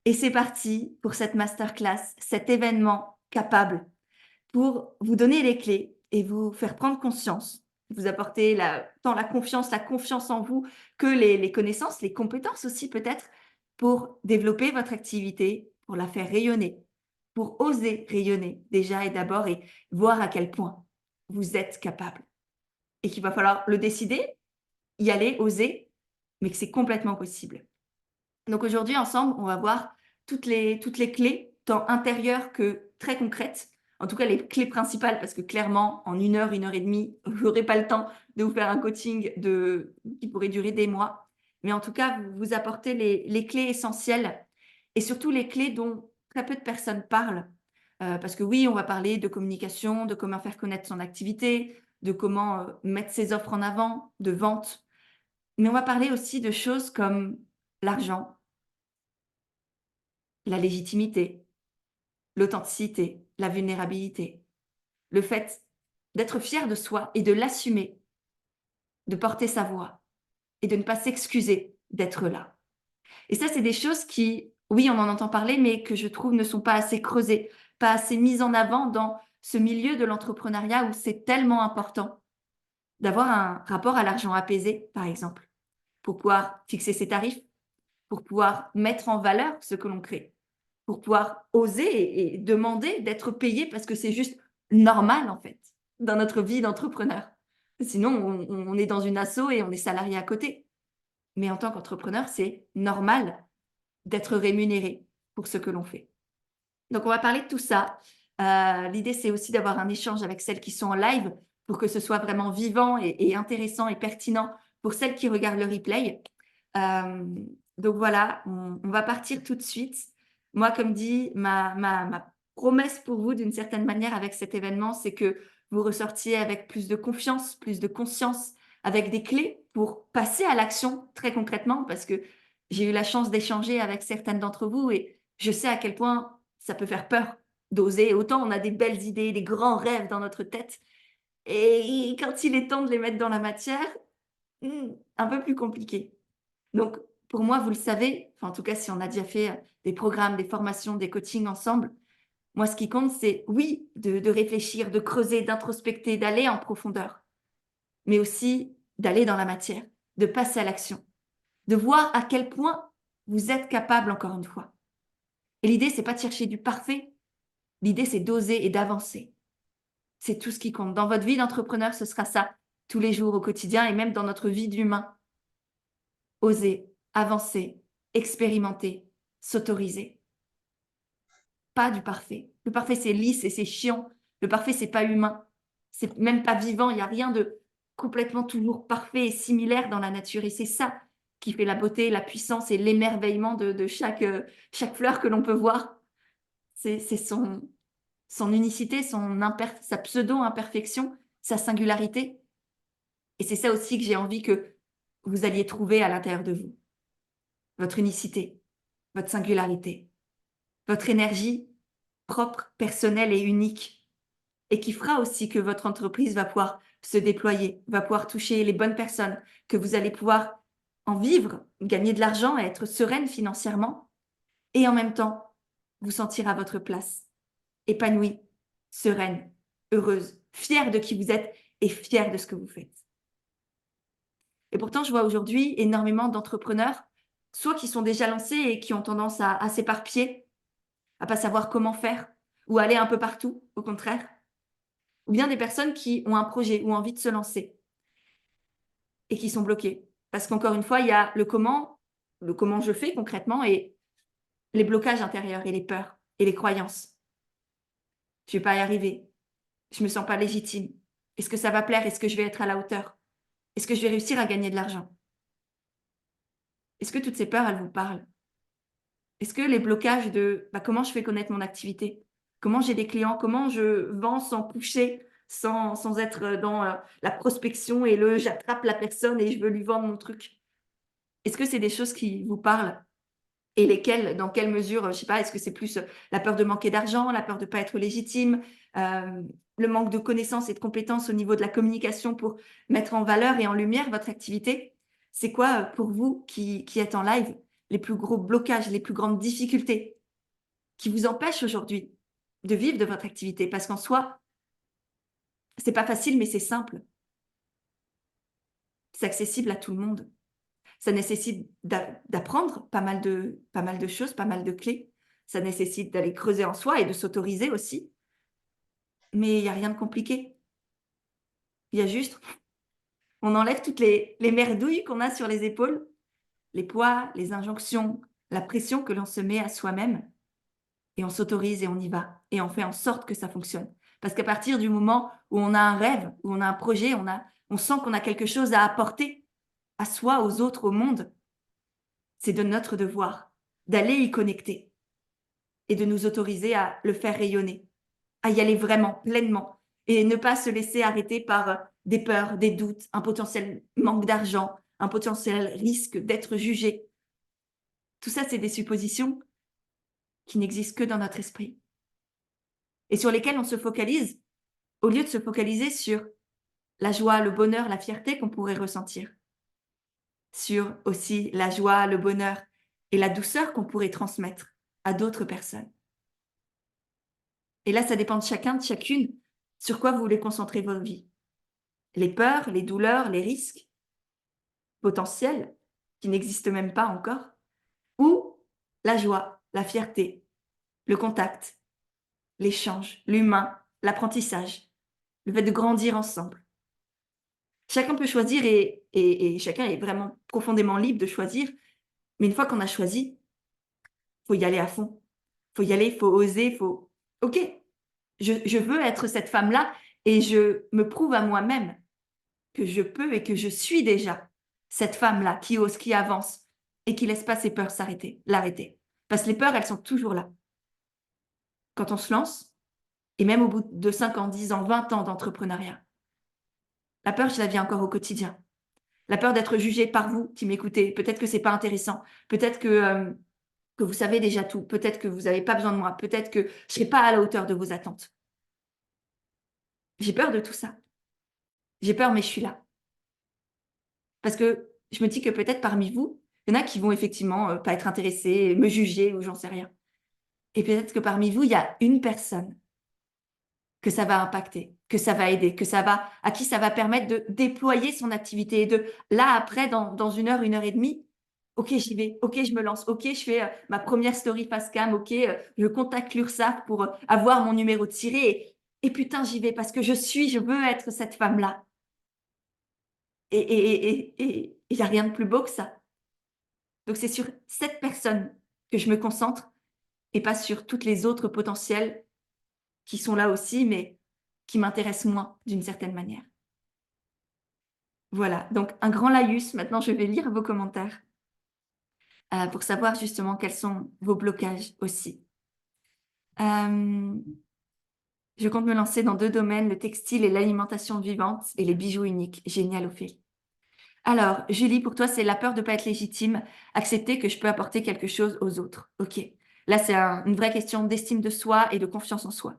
Et c'est parti pour cette masterclass, cet événement capable pour vous donner les clés et vous faire prendre conscience, vous apporter tant la confiance en vous que les connaissances, les compétences aussi peut-être pour développer votre activité, pour la faire rayonner, pour oser rayonner déjà et d'abord et voir à quel point vous êtes capable et qu'il va falloir le décider, y aller, oser, mais que c'est complètement possible. Donc aujourd'hui, ensemble, on va voir toutes les clés, tant intérieures que très concrètes. En tout cas, les clés principales, parce que clairement, en 1 heure et demie, je n'aurai pas le temps de vous faire un coaching qui pourrait durer des mois. Mais en tout cas, vous apporter les clés essentielles et surtout les clés dont très peu de personnes parlent. Parce que oui, on va parler de communication, de comment faire connaître son activité, de comment mettre ses offres en avant, de vente. Mais on va parler aussi de choses comme l'argent, la légitimité, l'authenticité, la vulnérabilité, le fait d'être fier de soi et de l'assumer, de porter sa voix et de ne pas s'excuser d'être là. Et ça, c'est des choses qui, oui, on en entend parler, mais que je trouve ne sont pas assez creusées, pas assez mises en avant dans ce milieu de l'entrepreneuriat où c'est tellement important d'avoir un rapport à l'argent apaisé, par exemple, pour pouvoir fixer ses tarifs, pour pouvoir mettre en valeur ce que l'on crée, pour pouvoir oser et demander d'être payé parce que c'est juste normal, en fait, dans notre vie d'entrepreneur. Sinon, on est dans une asso et on est salarié à côté. Mais en tant qu'entrepreneur, c'est normal d'être rémunéré pour ce que l'on fait. Donc, on va parler de tout ça. L'idée, c'est aussi d'avoir un échange avec celles qui sont en live pour que ce soit vraiment vivant et intéressant et pertinent pour celles qui regardent le replay. Donc voilà, on va partir tout de suite. Moi, comme dit, ma promesse pour vous, d'une certaine manière, avec cet événement, c'est que vous ressortiez avec plus de confiance, plus de conscience, avec des clés pour passer à l'action très concrètement, parce que j'ai eu la chance d'échanger avec certaines d'entre vous et je sais à quel point ça peut faire peur d'oser. Autant on a des belles idées, des grands rêves dans notre tête, et quand il est temps de les mettre dans la matière, un peu plus compliqué. Donc, pour moi, vous le savez, enfin, en tout cas, si on a déjà fait des programmes, des formations, des coachings ensemble, moi, ce qui compte, c'est oui, de réfléchir, de creuser, d'introspecter, d'aller en profondeur, mais aussi d'aller dans la matière, de passer à l'action, de voir à quel point vous êtes capable, encore une fois. Et l'idée, c'est pas de chercher du parfait, l'idée, c'est d'oser et d'avancer. C'est tout ce qui compte. Dans votre vie d'entrepreneur, ce sera ça, tous les jours, au quotidien, et même dans notre vie d'humain. Oser, avancer, expérimenter, s'autoriser. Pas du parfait. Le parfait, c'est lisse et c'est chiant. Le parfait, c'est pas humain. C'est même pas vivant. Il n'y a rien de complètement toujours parfait et similaire dans la nature. Et c'est ça qui fait la beauté, la puissance et l'émerveillement de chaque fleur que l'on peut voir. C'est son unicité, sa pseudo-imperfection, sa singularité. Et c'est ça aussi que j'ai envie que vous alliez trouver à l'intérieur de vous. Votre unicité, votre singularité, votre énergie propre, personnelle et unique, et qui fera aussi que votre entreprise va pouvoir se déployer, va pouvoir toucher les bonnes personnes, que vous allez pouvoir en vivre, gagner de l'argent et être sereine financièrement, et en même temps vous sentir à votre place, épanouie, sereine, heureuse, fière de qui vous êtes et fière de ce que vous faites. Et pourtant, je vois aujourd'hui énormément d'entrepreneurs, soit qui sont déjà lancés et qui ont tendance à s'éparpiller, à pas savoir comment faire, ou aller un peu partout, au contraire. Ou bien des personnes qui ont un projet ou envie de se lancer et qui sont bloquées. Parce qu'encore une fois, il y a le comment je fais concrètement et les blocages intérieurs et les peurs et les croyances. Je vais pas y arriver. Je me sens pas légitime. Est-ce que ça va plaire? Est-ce que je vais être à la hauteur? Est-ce que je vais réussir à gagner de l'argent? Est-ce que toutes ces peurs, elles vous parlent? Est-ce que les blocages de comment je fais connaître mon activité? Comment j'ai des clients? Comment je vends sans pusher, sans être dans la prospection et j'attrape la personne et je veux lui vendre mon truc? Est-ce que c'est des choses qui vous parlent? Et lesquelles, dans quelle mesure, je sais pas, est-ce que c'est plus la peur de manquer d'argent, la peur de ne pas être légitime, le manque de connaissances et de compétences au niveau de la communication pour mettre en valeur et en lumière votre activité? C'est quoi pour vous qui êtes en live? les plus gros blocages, les plus grandes difficultés qui vous empêchent aujourd'hui de vivre de votre activité. Parce qu'en soi, c'est pas facile, mais c'est simple. C'est accessible à tout le monde. Ça nécessite d'apprendre pas mal de choses, pas mal de clés. Ça nécessite d'aller creuser en soi et de s'autoriser aussi. Mais il n'y a rien de compliqué. Il y a juste, on enlève toutes les merdouilles qu'on a sur les épaules, les poids, les injonctions, la pression que l'on se met à soi-même. Et on s'autorise et on y va. Et on fait en sorte que ça fonctionne. Parce qu'à partir du moment où on a un rêve, où on a un projet, on sent qu'on a quelque chose à apporter à soi, aux autres, au monde, c'est de notre devoir d'aller y connecter et de nous autoriser à le faire rayonner, à y aller vraiment, pleinement, et ne pas se laisser arrêter par des peurs, des doutes, un potentiel manque d'argent, un potentiel risque d'être jugé. Tout ça, c'est des suppositions qui n'existent que dans notre esprit et sur lesquelles on se focalise au lieu de se focaliser sur la joie, le bonheur, la fierté qu'on pourrait ressentir, sur aussi la joie, le bonheur et la douceur qu'on pourrait transmettre à d'autres personnes. Et là, ça dépend de chacun, de chacune, sur quoi vous voulez concentrer votre vie. Les peurs, les douleurs, les risques potentiels qui n'existent même pas encore, ou la joie, la fierté, le contact, l'échange, l'humain, l'apprentissage, le fait de grandir ensemble. Chacun peut choisir et chacun est vraiment profondément libre de choisir, mais une fois qu'on a choisi, il faut y aller à fond. Il faut y aller, il faut oser, il faut... Ok, je veux être cette femme-là et je me prouve à moi-même que je peux et que je suis déjà cette femme-là qui ose, qui avance et qui laisse pas ses peurs l'arrêter. Parce que les peurs, elles sont toujours là. Quand on se lance, et même au bout de 5 ans, 10 ans, 20 ans d'entrepreneuriat, la peur, je la vis encore au quotidien. La peur d'être jugée par vous qui m'écoutez. Peut-être que c'est pas intéressant. Peut-être que vous savez déjà tout. Peut-être que vous n'avez pas besoin de moi. Peut-être que je ne serai pas à la hauteur de vos attentes. J'ai peur de tout ça. J'ai peur, mais je suis là. Parce que je me dis que peut-être parmi vous, il y en a qui vont effectivement pas être intéressés, me juger ou j'en sais rien. Et peut-être que parmi vous, il y a une personne que ça va impacter, que ça va aider, à qui ça va permettre de déployer son activité et de, là, après, dans une heure et demie, ok, j'y vais, ok, je me lance, ok, je fais ma première story face cam, ok, je contacte l'URSSAF pour avoir mon numéro de tiré et putain, j'y vais parce que je veux être cette femme-là. Et il n'y a rien de plus beau que ça. Donc, c'est sur cette personne que je me concentre et pas sur toutes les autres potentiels qui sont là aussi, mais qui m'intéressent moins d'une certaine manière. Voilà, donc un grand laïus. Maintenant, je vais lire vos commentaires pour savoir justement quels sont vos blocages aussi. Je compte me lancer dans 2 domaines, le textile et l'alimentation vivante et les bijoux uniques. Génial, Ophélie. Alors, Julie, pour toi, c'est la peur de ne pas être légitime, accepter que je peux apporter quelque chose aux autres. Ok. Là, c'est une vraie question d'estime de soi et de confiance en soi.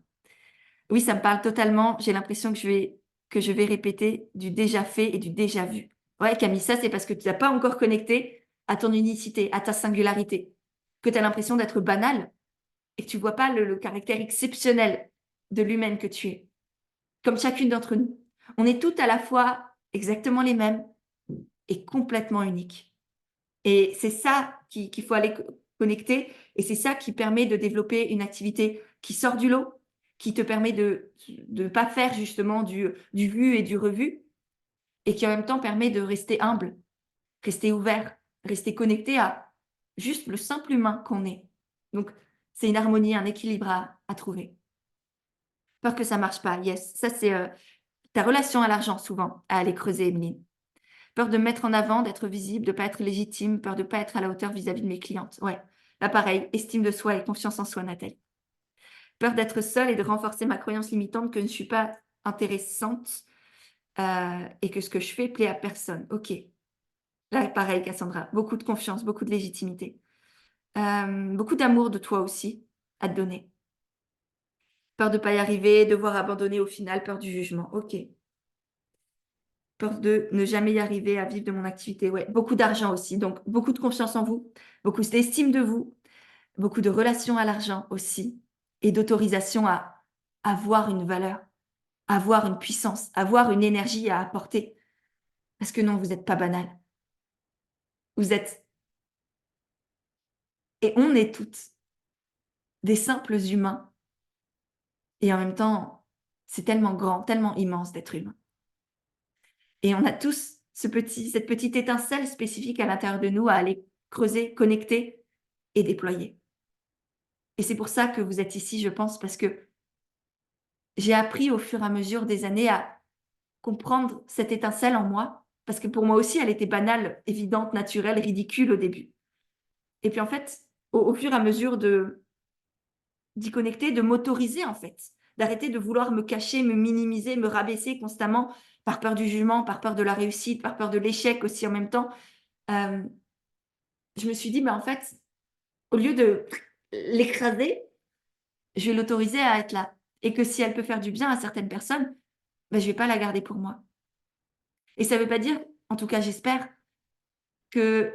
Oui, ça me parle totalement. J'ai l'impression que je vais répéter du déjà fait et du déjà vu. Ouais, Camille, ça, c'est parce que tu n'as pas encore connecté à ton unicité, à ta singularité, que tu as l'impression d'être banal et que tu vois pas le caractère exceptionnel de l'humaine que tu es, comme chacune d'entre nous. On est toutes à la fois exactement les mêmes et complètement uniques. Et c'est ça qu'il faut aller connecter et c'est ça qui permet de développer une activité qui sort du lot, qui te permet de ne pas faire justement du vu et du revu et qui en même temps permet de rester humble, rester ouvert, rester connecté à juste le simple humain qu'on est. Donc, c'est une harmonie, un équilibre à trouver. Peur que ça marche pas, yes. Ça, c'est ta relation à l'argent souvent à aller creuser, Emeline. Peur de me mettre en avant, d'être visible, de ne pas être légitime, peur de ne pas être à la hauteur vis-à-vis de mes clientes. Ouais, là pareil, estime de soi et confiance en soi, Nathalie. Peur d'être seule et de renforcer ma croyance limitante que je ne suis pas intéressante et que ce que je fais plaît à personne. Ok. Là, pareil, Cassandra, beaucoup de confiance, beaucoup de légitimité. Beaucoup d'amour de toi aussi à te donner. Peur de ne pas y arriver, devoir abandonner au final, peur du jugement. Ok. Peur de ne jamais y arriver à vivre de mon activité, ouais. Beaucoup d'argent aussi, donc beaucoup de confiance en vous, beaucoup d'estime de vous, beaucoup de relations à l'argent aussi et d'autorisation à avoir une valeur, avoir une puissance, avoir une énergie à apporter. Parce que non, vous êtes pas banal. Vous êtes et on est toutes des simples humains et en même temps, c'est tellement grand, tellement immense d'être humain. Et on a tous cette petite étincelle spécifique à l'intérieur de nous à aller creuser, connecter et déployer. Et c'est pour ça que vous êtes ici, je pense, parce que j'ai appris au fur et à mesure des années à comprendre cette étincelle en moi, parce que pour moi aussi, elle était banale, évidente, naturelle, ridicule au début. Et puis en fait, au fur et à mesure d'y connecter, de m'autoriser en fait, d'arrêter de vouloir me cacher, me minimiser, me rabaisser constamment par peur du jugement, par peur de la réussite, par peur de l'échec aussi en même temps. Euh, je me suis dit, mais en fait, au lieu de l'écraser, je vais l'autoriser à être là. Et que si elle peut faire du bien à certaines personnes, ben, je vais pas la garder pour moi. Et ça veut pas dire, en tout cas j'espère, que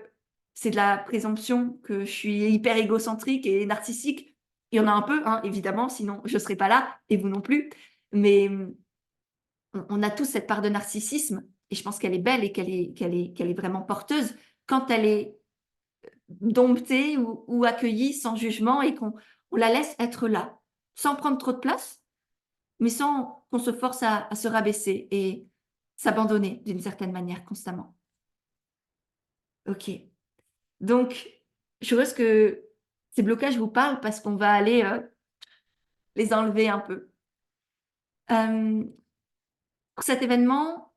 c'est de la présomption, que je suis hyper égocentrique et narcissique. Il y en a un peu, hein, évidemment, sinon je serais pas là et vous non plus. Mais on a tous cette part de narcissisme et je pense qu'elle est belle et qu'elle est vraiment porteuse quand elle est domptée ou accueillie sans jugement et qu'on la laisse être là, sans prendre trop de place, mais sans qu'on se force à se rabaisser et s'abandonner d'une certaine manière constamment. OK. Donc, je suppose que ces blocages vous parlent parce qu'on va aller, les enlever un peu. Hem, pour cet événement,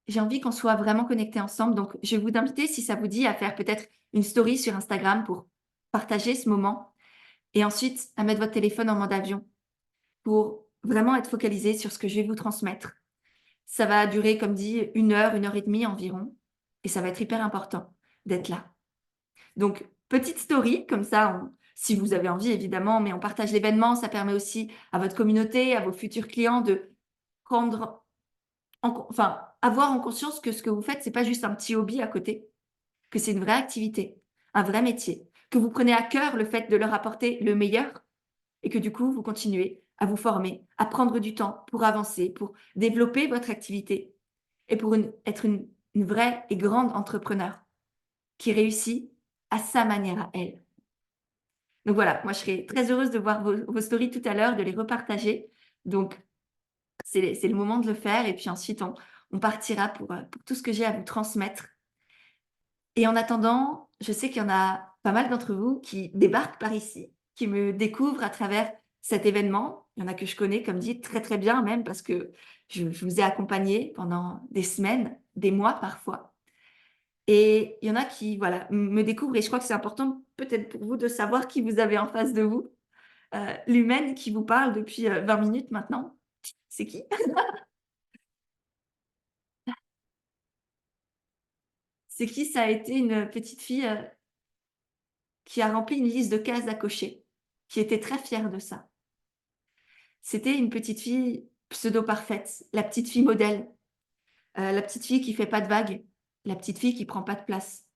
j'ai envie qu'on soit vraiment connectés ensemble, donc je vais vous inviter, si ça vous dit, à faire peut-être une story sur Instagram pour partager ce moment et ensuite à mettre votre téléphone en mode avion pour vraiment être focalisé sur ce que je vais vous transmettre. Ça va durer, comme dit, 1 heure et demie environ et ça va être hyper important d'être là. Donc, petite story, comme ça, si vous avez envie évidemment, mais on partage l'événement, ça permet aussi à votre communauté, à vos futurs clients de prendre, enfin, avoir en conscience que ce que vous faites, c'est pas juste un petit hobby à côté, que c'est une vraie activité, un vrai métier, que vous prenez à cœur le fait de leur apporter le meilleur et que du coup, vous continuez à vous former, à prendre du temps pour avancer, pour développer votre activité et pour être une vraie et grande entrepreneur qui réussit à sa manière à elle. Donc voilà, moi je serais très heureuse de voir vos stories tout à l'heure, de les repartager. Donc c'est le moment de le faire et puis ensuite on partira pour tout ce que j'ai à vous transmettre. Et en attendant, je sais qu'il y en a pas mal d'entre vous qui débarquent par ici, qui me découvrent à travers cet événement. Il y en a que je connais, comme dit, très très bien même parce que je vous ai accompagné pendant des semaines, des mois parfois. Et il y en a qui, voilà, me découvrent et je crois que c'est important peut-être pour vous de savoir qui vous avez en face de vous. L'humaine qui vous parle depuis, 20 minutes maintenant, c'est qui? C'est qui? Ça a été une petite fille, qui a rempli une liste de cases à cocher, qui était très fière de ça. C'était une petite fille pseudo parfaite, la petite fille modèle, la petite fille qui fait pas de vagues, la petite fille qui prend pas de place,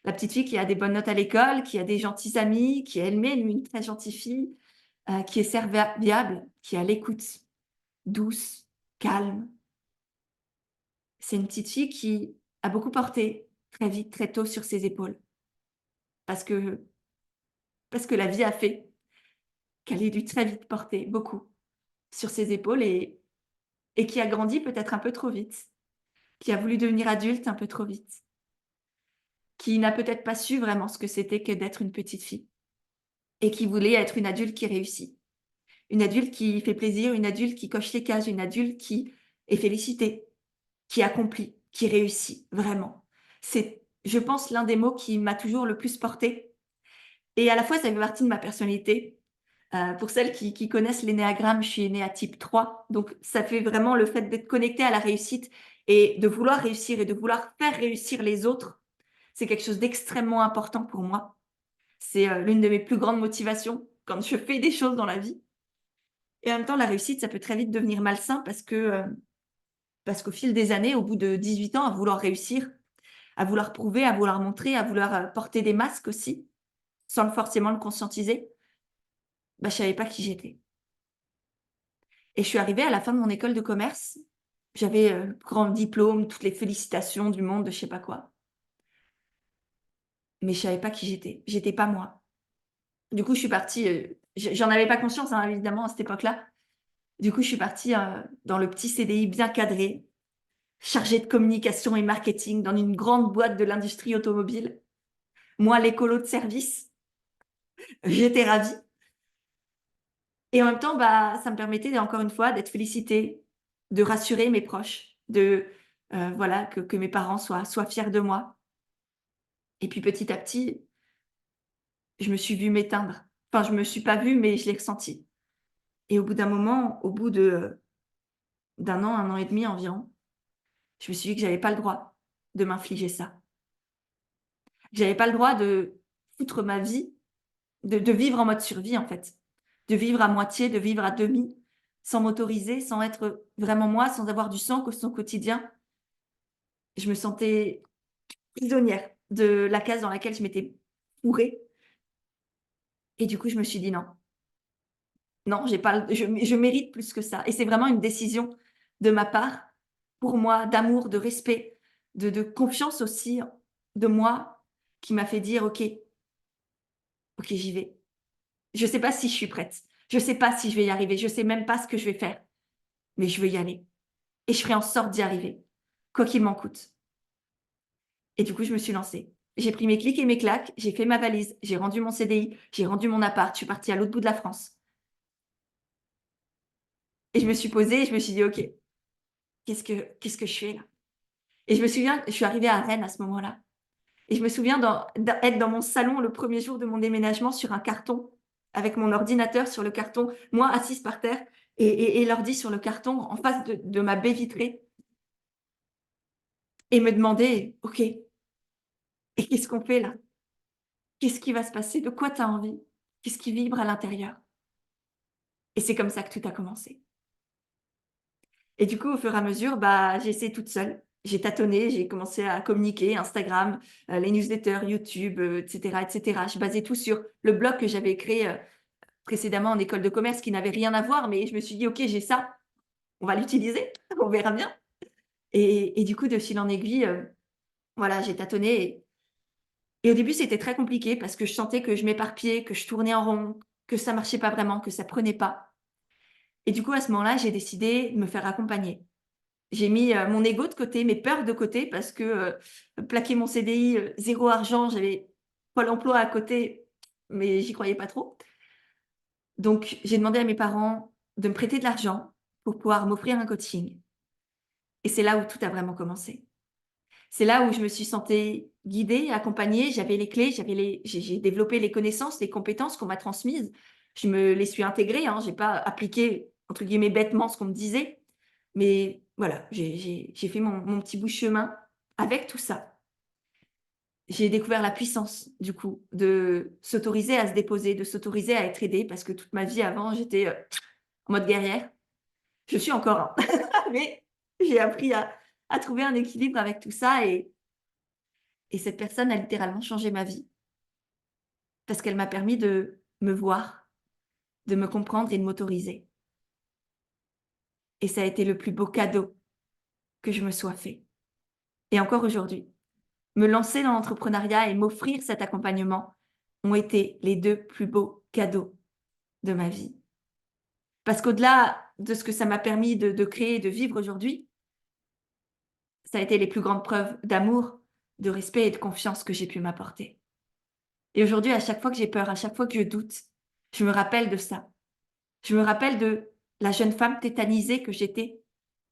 la petite fille qui a des bonnes notes à l'école, qui a des gentils amis, qui est elle-même une très gentille fille, qui est serviable, qui est à l'écoute, douce, calme. C'est une petite fille qui a beaucoup porté très vite, très tôt sur ses épaules parce que la vie a fait qu'elle ait dû très vite porter beaucoup sur ses épaules et qui a grandi peut-être un peu trop vite, qui a voulu devenir adulte un peu trop vite, qui n'a peut-être pas su vraiment ce que c'était que d'être une petite fille et qui voulait être une adulte qui réussit, une adulte qui fait plaisir, une adulte qui coche les cases, une adulte qui est félicitée, qui accomplit, qui réussit vraiment. C'est, je pense, l'un des mots qui m'a toujours le plus portée et à la fois ça fait partie de ma personnalité. Pour celles qui connaissent l'énéagramme, je suis née à type 3, donc ça fait vraiment le fait d'être connectée à la réussite et de vouloir réussir et de vouloir faire réussir les autres, c'est quelque chose d'extrêmement important pour moi. C'est, l'une de mes plus grandes motivations quand je fais des choses dans la vie et en même temps la réussite, ça peut très vite devenir malsain parce que, Parce qu'au fil des années, au bout de 18 ans, à vouloir réussir, à vouloir prouver, à vouloir montrer, à vouloir, porter des masques aussi, sans forcément le conscientiser, bah, je savais pas qui j'étais. Et je suis arrivée à la fin de mon école de commerce, j'avais, grand diplôme, toutes les félicitations du monde de je sais pas quoi, mais je savais pas qui j'étais. J'étais pas moi. Du coup, je suis partie, j'en avais pas conscience, hein, évidemment, à cette époque-là. Du coup, je suis partie, dans le petit CDI bien cadré, chargée de communication et marketing dans une grande boîte de l'industrie automobile. Moi, l'écolo de service, j'étais ravie et en même temps, bah, ça me permettait encore une fois d'être félicitée, de rassurer mes proches, voilà, que mes parents soient fiers de moi et puis petit à petit, je me suis vue m'éteindre. Enfin, je me suis pas vue, mais je l'ai ressenti et au bout d'un moment, au bout de, d'1 an, 1 an et demi environ, je me suis dit que j'avais pas le droit de m'infliger ça. J'avais pas le droit de foutre ma vie, de vivre en mode survie, en fait. De vivre à moitié, de vivre à demi, sans m'autoriser, sans être vraiment moi, sans avoir du sens au quotidien. Je me sentais prisonnière de la case dans laquelle je m'étais fourrée et du coup, je me suis dit: «Non, non, j'ai pas le je mérite plus que ça» et c'est vraiment une décision de ma part, pour moi, d'amour, de respect, de confiance aussi de moi, qui m'a fait dire: «OK, OK, j'y vais. Je sais pas si je suis prête. Je sais pas si je vais y arriver. Je sais même pas ce que je vais faire, mais je veux y aller et je ferai en sorte d'y arriver, quoi qu'il m'en coûte» et du coup, je me suis lancée. J'ai pris mes clics et mes claques, j'ai fait ma valise, j'ai rendu mon CDI, j'ai rendu mon appart, je suis partie à l'autre bout de la France et je me suis posée et je me suis dit: «OK, qu'est-ce que je fais là?» et je me souviens, je suis arrivée à Rennes à ce moment-là et je me souviens être dans mon salon le premier jour de mon déménagement sur un carton, avec mon ordinateur sur le carton, moi assise par terre et l'ordi sur le carton en face de ma baie vitrée et me demander: «OK, et qu'est-ce qu'on fait là? Qu'est-ce qui va se passer? De quoi tu as envie? Qu'est-ce qui vibre à l'intérieur?» et c'est comme ça que tout a commencé et du coup, au fur et à mesure, bah, j'ai essayé toute seule. J'ai tâtonné, j'ai commencé à communiquer, Instagram, les newsletters, YouTube, et cetera et cetera. Je basais tout sur le blog que j'avais créé, précédemment en école de commerce qui n'avait rien à voir, mais je me suis dit: «OK, j'ai ça, on va l'utiliser, on verra bien» et du coup, de fil en aiguille, voilà, j'ai tâtonné et au début, c'était très compliqué parce que je sentais que je m'éparpillais, que je tournais en rond, que ça marchait pas vraiment, que ça prenait pas et du coup, à ce moment-là, j'ai décidé de me faire accompagner. J'ai mis, mon ego de côté, mes peurs de côté parce que, plaquer mon CDI, 0 argent, j'avais Pôle emploi à côté, mais j'y croyais pas trop. Donc j'ai demandé à mes parents de me prêter de l'argent pour pouvoir m'offrir un coaching et c'est là où tout a vraiment commencé. C'est là où je me suis sentie guidée, accompagnée, j'avais les clés, j'ai développé les connaissances, les compétences qu'on m'a transmises. Je me les suis intégrées, hein, j'ai pas appliqué entre guillemets «bêtement» ce qu'on me disait, mais voilà, j'ai fait mon petit bout de chemin avec tout ça. J'ai découvert la puissance du coup de s'autoriser à se déposer, de s'autoriser à être aidée parce que toute ma vie avant j'étais, en mode guerrière. Je suis encore, hein, mais j'ai appris à trouver un équilibre avec tout ça et cette personne a littéralement changé ma vie parce qu'elle m'a permis de me voir, de me comprendre et de m'autoriser et ça a été le plus beau cadeau que je me sois fait et encore aujourd'hui, me lancer dans l'entrepreneuriat et m'offrir cet accompagnement ont été les 2 plus beaux cadeaux de ma vie. Parce qu'au-delà de ce que ça m'a permis de créer et de vivre aujourd'hui, ça a été les plus grandes preuves d'amour, de respect et de confiance que j'ai pu m'apporter. Et aujourd'hui, à chaque fois que j'ai peur, à chaque fois que je doute, je me rappelle de ça. Je me rappelle de la jeune femme tétanisée que j'étais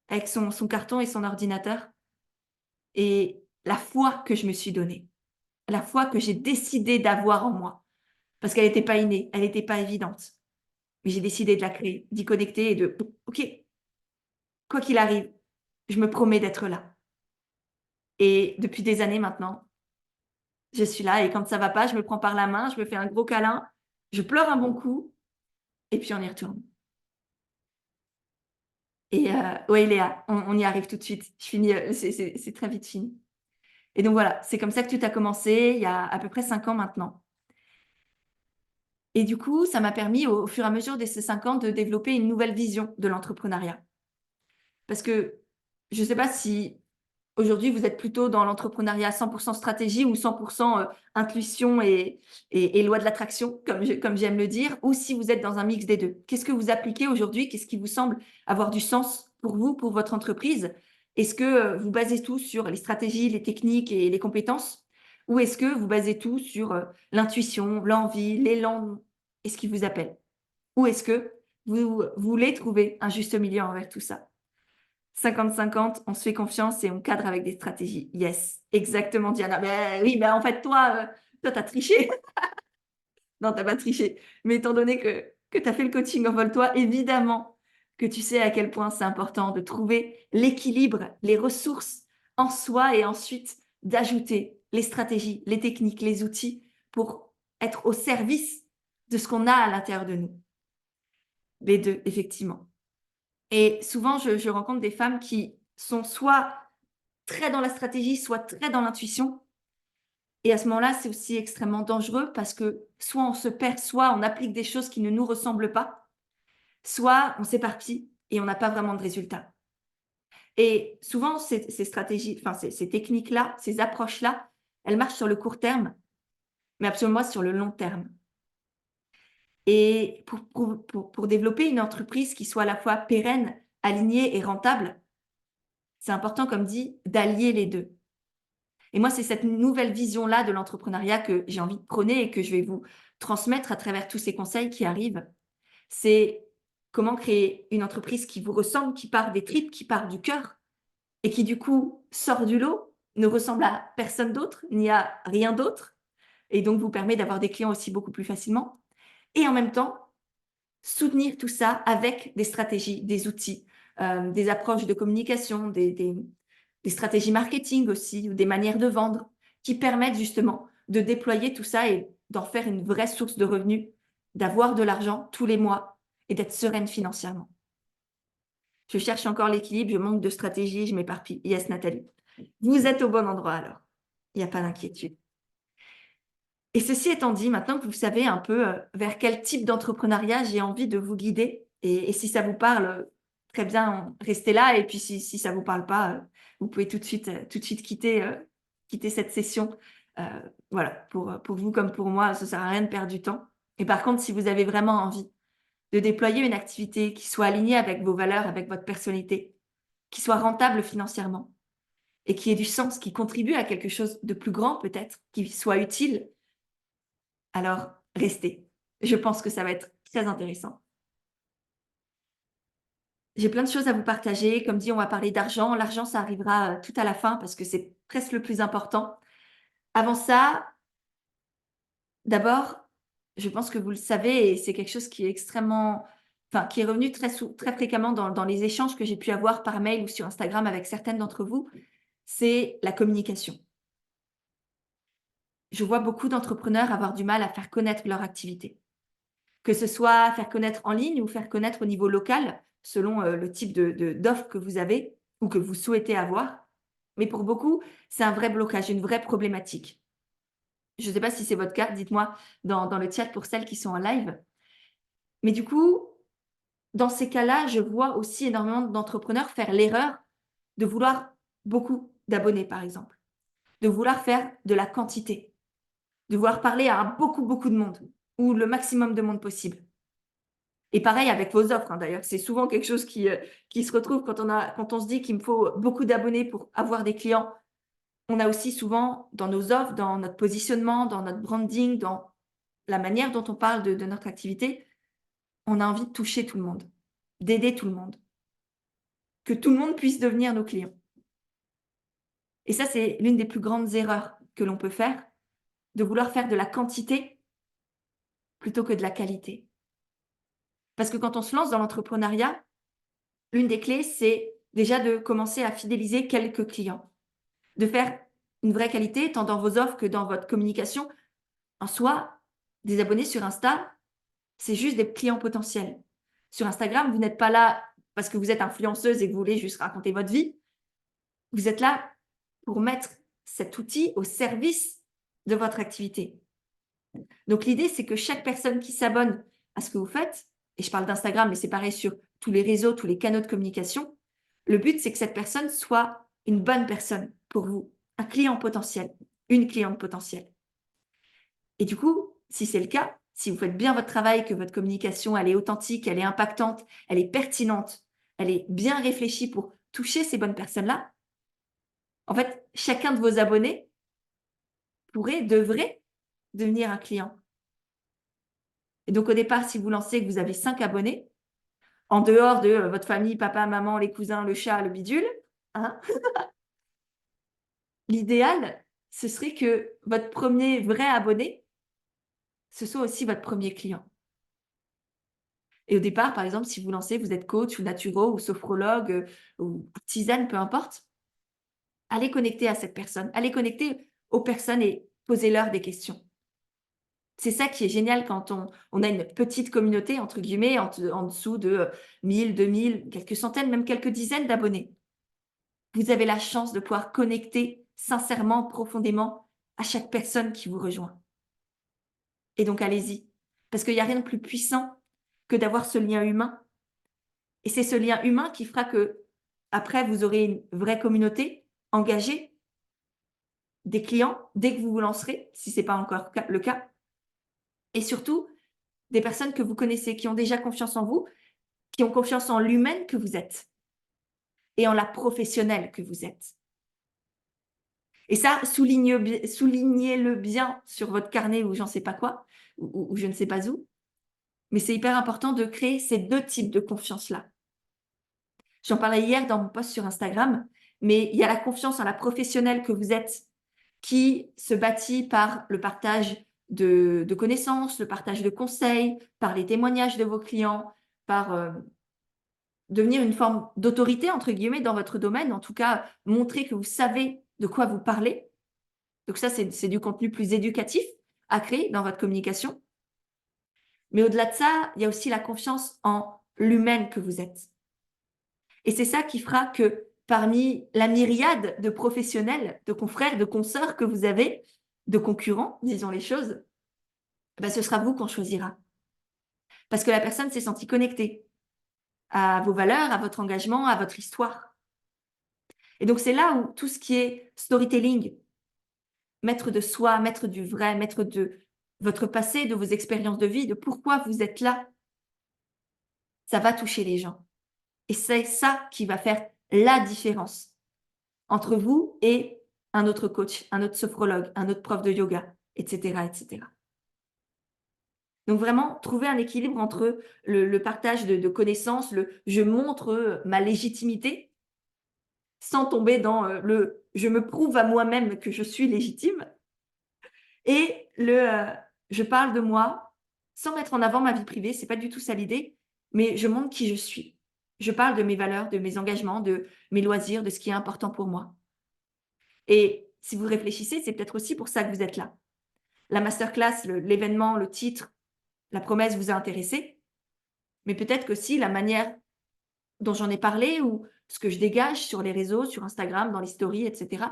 avec son carton et son ordinateur et la foi que je me suis donnée, la foi que j'ai décidé d'avoir en moi. Parce qu'elle n'était pas innée, elle n'était pas évidente. Mais j'ai décidé de la créer, d'y connecter et de OK, quoi qu'il arrive, je me promets d'être là. Et depuis des années maintenant, je suis là et quand ça va pas, je me prends par la main, je me fais un gros câlin, je pleure un bon coup et puis on y retourne. Et ouais, Léa, on y arrive tout de suite. Je finis, c'est très vite fini. Et donc voilà, c'est comme ça que tout a commencé il y a à peu près 5 ans maintenant. Et du coup, ça m'a permis au fur et à mesure de ces 5 ans de développer une nouvelle vision de l'entrepreneuriat. Parce que je ne sais pas si aujourd'hui vous êtes plutôt dans l'entrepreneuriat 100% stratégie ou 100% intuition et loi de l'attraction, comme j'aime le dire, ou si vous êtes dans un mix des deux. Qu'est-ce que vous appliquez aujourd'hui? Qu'est-ce qui vous semble avoir du sens pour vous, pour votre entreprise? Est-ce que vous basez tout sur les stratégies, les techniques et les compétences? Ou est-ce que vous basez tout sur l'intuition, l'envie, l'élan et ce qui vous appelle? Ou est-ce que vous voulez trouver un juste milieu envers tout ça? 50-50, on se fait confiance et on cadre avec des stratégies. Yes, exactement, Diana. Ben oui, ben en fait, toi, tu as triché. Non, tu pas triché. Mais étant donné que tu as fait le coaching Envole-toi, évidemment que tu sais à quel point c'est important de trouver l'équilibre, les ressources en soi et ensuite d'ajouter les stratégies, les techniques, les outils pour être au service de ce qu'on a à l'intérieur de nous. Les deux, effectivement. Et souvent, je rencontre des femmes qui sont soit très dans la stratégie, soit très dans l'intuition. Et à ce moment-là, c'est aussi extrêmement dangereux parce que soit on se perd, soit on applique des choses qui ne nous ressemblent pas, soit on s'éparpille et on n'a pas vraiment de résultats. Et souvent, ces stratégies, enfin ces techniques-là, ces approches-là, elles marchent sur le court terme, mais absolument sur le long terme. Et pour développer une entreprise qui soit à la fois pérenne, alignée et rentable, c'est important, comme dit, d'allier les deux. Et moi, c'est cette nouvelle vision-là de l'entrepreneuriat que j'ai envie de prôner et que je vais vous transmettre à travers tous ces conseils qui arrivent. C'est comment créer une entreprise qui vous ressemble, qui part des tripes, qui part du cœur et qui du coup sort du lot, ne ressemble à personne d'autre, ni à rien d'autre et donc vous permet d'avoir des clients aussi beaucoup plus facilement. Et en même temps, soutenir tout ça avec des stratégies, des outils, des approches de communication, des stratégies marketing aussi, ou des manières de vendre, qui permettent justement de déployer tout ça et d'en faire une vraie source de revenus, d'avoir de l'argent tous les mois et d'être sereine financièrement. Je cherche encore l'équilibre, je manque de stratégie, je m'éparpille. Yes, Nathalie. Vous êtes au bon endroit alors. Il n'y a pas d'inquiétude. Et ceci étant dit, maintenant que vous savez un peu vers quel type d'entrepreneuriat j'ai envie de vous guider, et si ça vous parle, très bien, restez là. Et puis si ça ne vous parle pas, vous pouvez tout de suite quitter cette session. Euh, voilà, pour vous comme pour moi, ça ne sert à rien de perdre du temps. Et par contre, si vous avez vraiment envie de déployer une activité qui soit alignée avec vos valeurs, avec votre personnalité, qui soit rentable financièrement et qui ait du sens, qui contribue à quelque chose de plus grand peut-être, qui soit utile, alors restez. Je pense que ça va être très intéressant. J'ai plein de choses à vous partager. Comme dit, on va parler d'argent. L'argent, ça arrivera tout à la fin parce que c'est presque le plus important. Avant ça, d'abord, je pense que vous le savez et c'est quelque chose qui est extrêmement, enfin, qui est revenu très fréquemment dans les échanges que j'ai pu avoir par mail ou sur Instagram avec certaines d'entre vous, c'est la communication. Je vois beaucoup d'entrepreneurs avoir du mal à faire connaître leur activité. Que ce soit faire connaître en ligne ou faire connaître au niveau local, selon le type d'offre que vous avez ou que vous souhaitez avoir. Mais pour beaucoup, c'est un vrai blocage, une vraie problématique. Je ne sais pas si c'est votre cas, dites-moi dans le chat pour celles qui sont en live. Mais du coup, dans ces cas-là, je vois aussi énormément d'entrepreneurs faire l'erreur de vouloir beaucoup d'abonnés, par exemple, de vouloir faire de la quantité, de vouloir parler à beaucoup de monde ou le maximum de monde possible. Et pareil avec vos offres, hein, d'ailleurs. C'est souvent quelque chose qui se retrouve quand on se dit qu'il me faut beaucoup d'abonnés pour avoir des clients. On a aussi souvent dans nos offres, dans notre positionnement, dans notre branding, dans la manière dont on parle de notre activité, on a envie de toucher tout le monde, d'aider tout le monde, que tout le monde puisse devenir nos clients. Et ça, c'est l'une des plus grandes erreurs que l'on peut faire, de vouloir faire de la quantité plutôt que de la qualité. Parce que quand on se lance dans l'entrepreneuriat, l'une des clés, c'est déjà de commencer à fidéliser quelques clients, de faire une vraie qualité, tant dans vos offres que dans votre communication. En soi, des abonnés sur Insta, c'est juste des clients potentiels. Sur Instagram, vous n'êtes pas là parce que vous êtes influenceuse et que vous voulez juste raconter votre vie. Vous êtes là pour mettre cet outil au service de votre activité. Donc l'idée, c'est que chaque personne qui s'abonne à ce que vous faites, et je parle d'Instagram, mais c'est pareil sur tous les réseaux, tous les canaux de communication, le but, c'est que cette personne soit une bonne personne pour vous, un client potentiel, une cliente potentielle. Et du coup, si c'est le cas, si vous faites bien votre travail, que votre communication, elle est authentique, elle est impactante, elle est pertinente, elle est bien réfléchie pour toucher ces bonnes personnes-là, en fait, chacun de vos abonnés devrait devenir un client. Et donc, au départ, si vous lancez que vous avez 5 abonnés, en dehors de votre famille, papa, maman, les cousins, le chat, le bidule, hein, l'idéal, ce serait que votre premier vrai abonné, ce soit aussi votre premier client. Et au départ, par exemple, si vous lancez, vous êtes coach ou naturo ou sophrologue ou tisane, peu importe, allez connecter à cette personne, allez connecter aux personnes et posez-leur des questions. C'est ça qui est génial quand on a une petite communauté, entre guillemets, en dessous de 1000, 2000, quelques centaines, même quelques dizaines d'abonnés. Vous avez la chance de pouvoir connecter sincèrement, profondément à chaque personne qui vous rejoint. Et donc, allez-y. Parce qu'il n'y a rien de plus puissant que d'avoir ce lien humain. Et c'est ce lien humain qui fera que, après, vous aurez une vraie communauté engagée, des clients, dès que vous vous lancerez, si ce n'est pas encore le cas. Et surtout, des personnes que vous connaissez, qui ont déjà confiance en vous, qui ont confiance en l'humaine que vous êtes et en la professionnelle que vous êtes. Et ça, soulignez-le bien sur votre carnet ou j'en sais pas quoi, ou je ne sais pas où. Mais c'est hyper important de créer ces 2 types de confiance-là. J'en parlais hier dans mon post sur Instagram, mais il y a la confiance en la professionnelle que vous êtes, qui se bâtit par le partage de connaissances, le partage de conseils, par les témoignages de vos clients, par devenir une forme d'autorité, entre guillemets, dans votre domaine, en tout cas, montrer que vous savez de quoi vous parlez. Donc ça, c'est du contenu plus éducatif à créer dans votre communication. Mais au-delà de ça, il y a aussi la confiance en l'humaine que vous êtes. Et c'est ça qui fera que parmi la myriade de professionnels, de confrères, de consoeurs que vous avez, de concurrents, disons les choses, ben ce sera vous qu'on choisira. Parce que la personne s'est sentie connectée à vos valeurs, à votre engagement, à votre histoire. Et donc c'est là où tout ce qui est storytelling, mettre de soi, mettre du vrai, mettre de votre passé, de vos expériences de vie, de pourquoi vous êtes là, ça va toucher les gens. Et c'est ça qui va faire la différence entre vous et un autre coach, un autre sophrologue, un autre prof de yoga, etc., etc. Donc vraiment, trouver un équilibre entre le partage de connaissances, je montre ma légitimité, sans tomber dans le je me prouve à moi-même que je suis légitime, et je parle de moi sans mettre en avant ma vie privée, c'est pas du tout ça l'idée, mais je montre qui je suis. Je parle de mes valeurs, de mes engagements, de mes loisirs, de ce qui est important pour moi. Et si vous réfléchissez, c'est peut-être aussi pour ça que vous êtes là. La masterclass, l'événement, le titre, la promesse vous a intéressé, mais peut-être que si la manière dont j'en ai parlé ou ce que je dégage sur les réseaux, sur Instagram, dans les stories, etc.,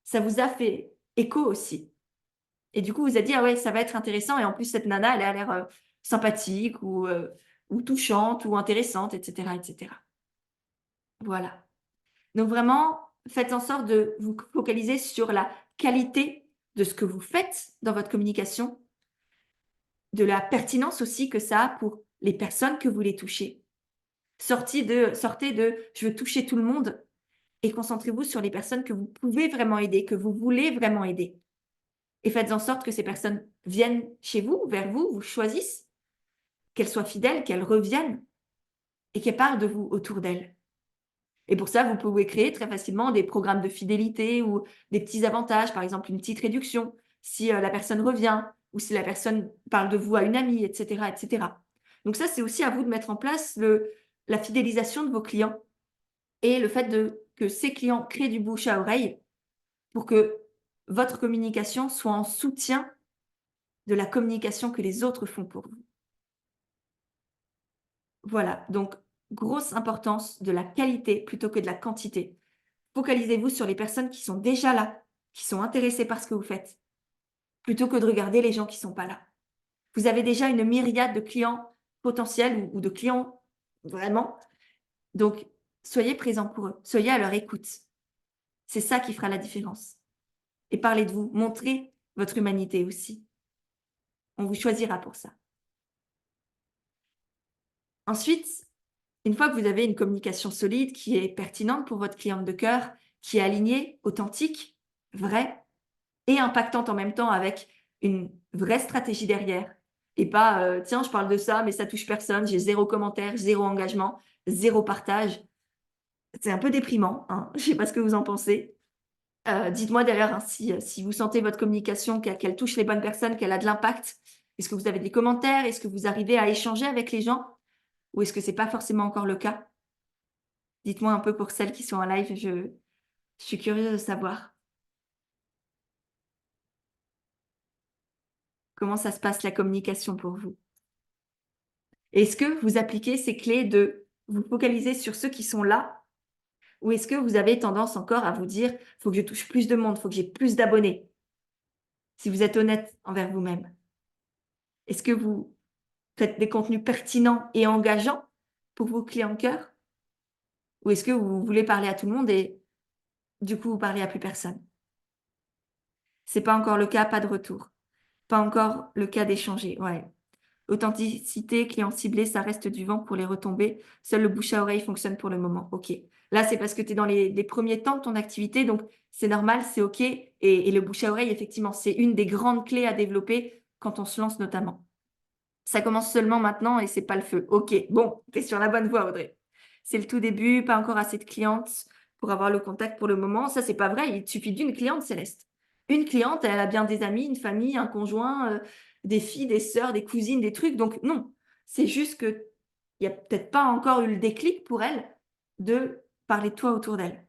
ça vous a fait écho aussi. Et du coup, vous avez dit: «Ah ouais, ça va être intéressant et en plus cette nana, elle a l'air, sympathique ou touchante ou intéressante» et cetera et cetera. Voilà. Donc vraiment, faites en sorte de vous focaliser sur la qualité de ce que vous faites dans votre communication, de la pertinence aussi que ça a pour les personnes que vous voulez toucher. Sortez de «je veux toucher tout le monde» et concentrez-vous sur les personnes que vous pouvez vraiment aider, que vous voulez vraiment aider. Et faites en sorte que ces personnes viennent chez vous, vers vous, vous choisissent, qu'elles soient fidèles, qu'elles reviennent et qu'elles parlent de vous autour d'elles. Et pour ça, vous pouvez créer très facilement des programmes de fidélité ou des petits avantages, par exemple une petite réduction si la personne revient ou si la personne parle de vous à une amie, etc., etc. Donc ça, c'est aussi à vous de mettre en place la fidélisation de vos clients et le fait que ces clients créent du bouche à oreille pour que votre communication soit en soutien de la communication que les autres font pour vous. Voilà, donc grosse importance de la qualité plutôt que de la quantité. Focalisez-vous sur les personnes qui sont déjà là, qui sont intéressées par ce que vous faites, plutôt que de regarder les gens qui sont pas là. Vous avez déjà une myriade de clients potentiels ou de clients vraiment, donc soyez présents pour eux, soyez à leur écoute. C'est ça qui fera la différence et parlez de vous, montrez votre humanité aussi. On vous choisira pour ça. Ensuite, une fois que vous avez une communication solide qui est pertinente pour votre cliente de cœur, qui est alignée, authentique, vraie et impactante en même temps avec une vraie stratégie derrière et pas, «Tiens, je parle de ça, mais ça touche personne, j'ai 0 commentaire, 0 engagement, 0 partage». C'est un peu déprimant, hein, je sais pas ce que vous en pensez. Dites-moi d'ailleurs, hein, si vous sentez votre communication qu'elle touche les bonnes personnes, qu'elle a de l'impact. Est-ce que vous avez des commentaires? Est-ce que vous arrivez à échanger avec les gens? Ou est-ce que c'est pas forcément encore le cas? Dites-moi un peu pour celles qui sont en live, je suis curieuse de savoir. Comment ça se passe la communication pour vous? Est-ce que vous appliquez ces clés de vous focaliser sur ceux qui sont là? Ou est-ce que vous avez tendance encore à vous dire: «Faut que je touche plus de monde, faut que j'ai plus d'abonnés»? Si vous êtes honnête envers vous-même. Est-ce que vous faites des contenus pertinents et engageants pour vos clients de cœur? Ou est-ce que vous voulez parler à tout le monde et du coup vous parlez à plus personne? C'est pas encore le cas, pas de retour. Pas encore le cas d'échanger, ouais. Authenticité, client ciblé, ça reste du vent pour les retombées. Seul le bouche à oreille fonctionne pour le moment. OK. Là, c'est parce que tu es dans les premiers temps de ton activité, donc c'est normal, c'est OK et le bouche à oreille, effectivement, c'est une des grandes clés à développer quand on se lance notamment. Ça commence seulement maintenant et c'est pas le feu. OK, bon, tu es sur la bonne voie, Audrey. C'est le tout début, pas encore assez de clientes pour avoir le contact pour le moment. Ça, c'est pas vrai, il te suffit d'une cliente, Céleste. Une cliente, elle a bien des amis, une famille, un conjoint, des filles, des sœurs, des cousines, des trucs. Donc non, c'est juste qu'il y a peut-être pas encore eu le déclic pour elle de parler de toi autour d'elle.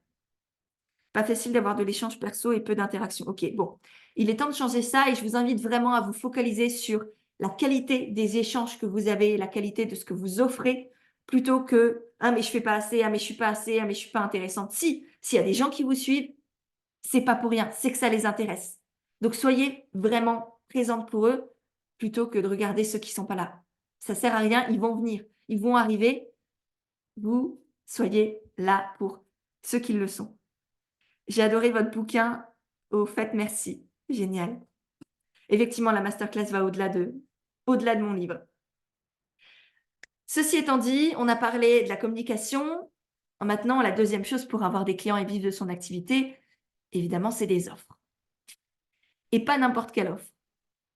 Pas facile d'avoir de l'échange perso et peu d'interaction. OK, bon, il est temps de changer ça et je vous invite vraiment à vous focaliser sur la qualité des échanges que vous avez, la qualité de ce que vous offrez, plutôt que: «Ah mais je fais pas assez, ah mais je suis pas assez, ah mais je suis pas intéressante». Si, s'il y a des gens qui vous suivent, c'est pas pour rien, c'est que ça les intéresse. Donc soyez vraiment présente pour eux, plutôt que de regarder ceux qui sont pas là. Ça sert à rien, ils vont venir, ils vont arriver, vous soyez là pour ceux qui le sont. J'ai adoré votre bouquin. Au fait, merci. Génial. Effectivement, la masterclass va au-delà de mon livre. Ceci étant dit, on a parlé de la communication. Maintenant, la deuxième chose pour avoir des clients et vivre de son activité, évidemment, c'est des offres. Et pas n'importe quelle offre.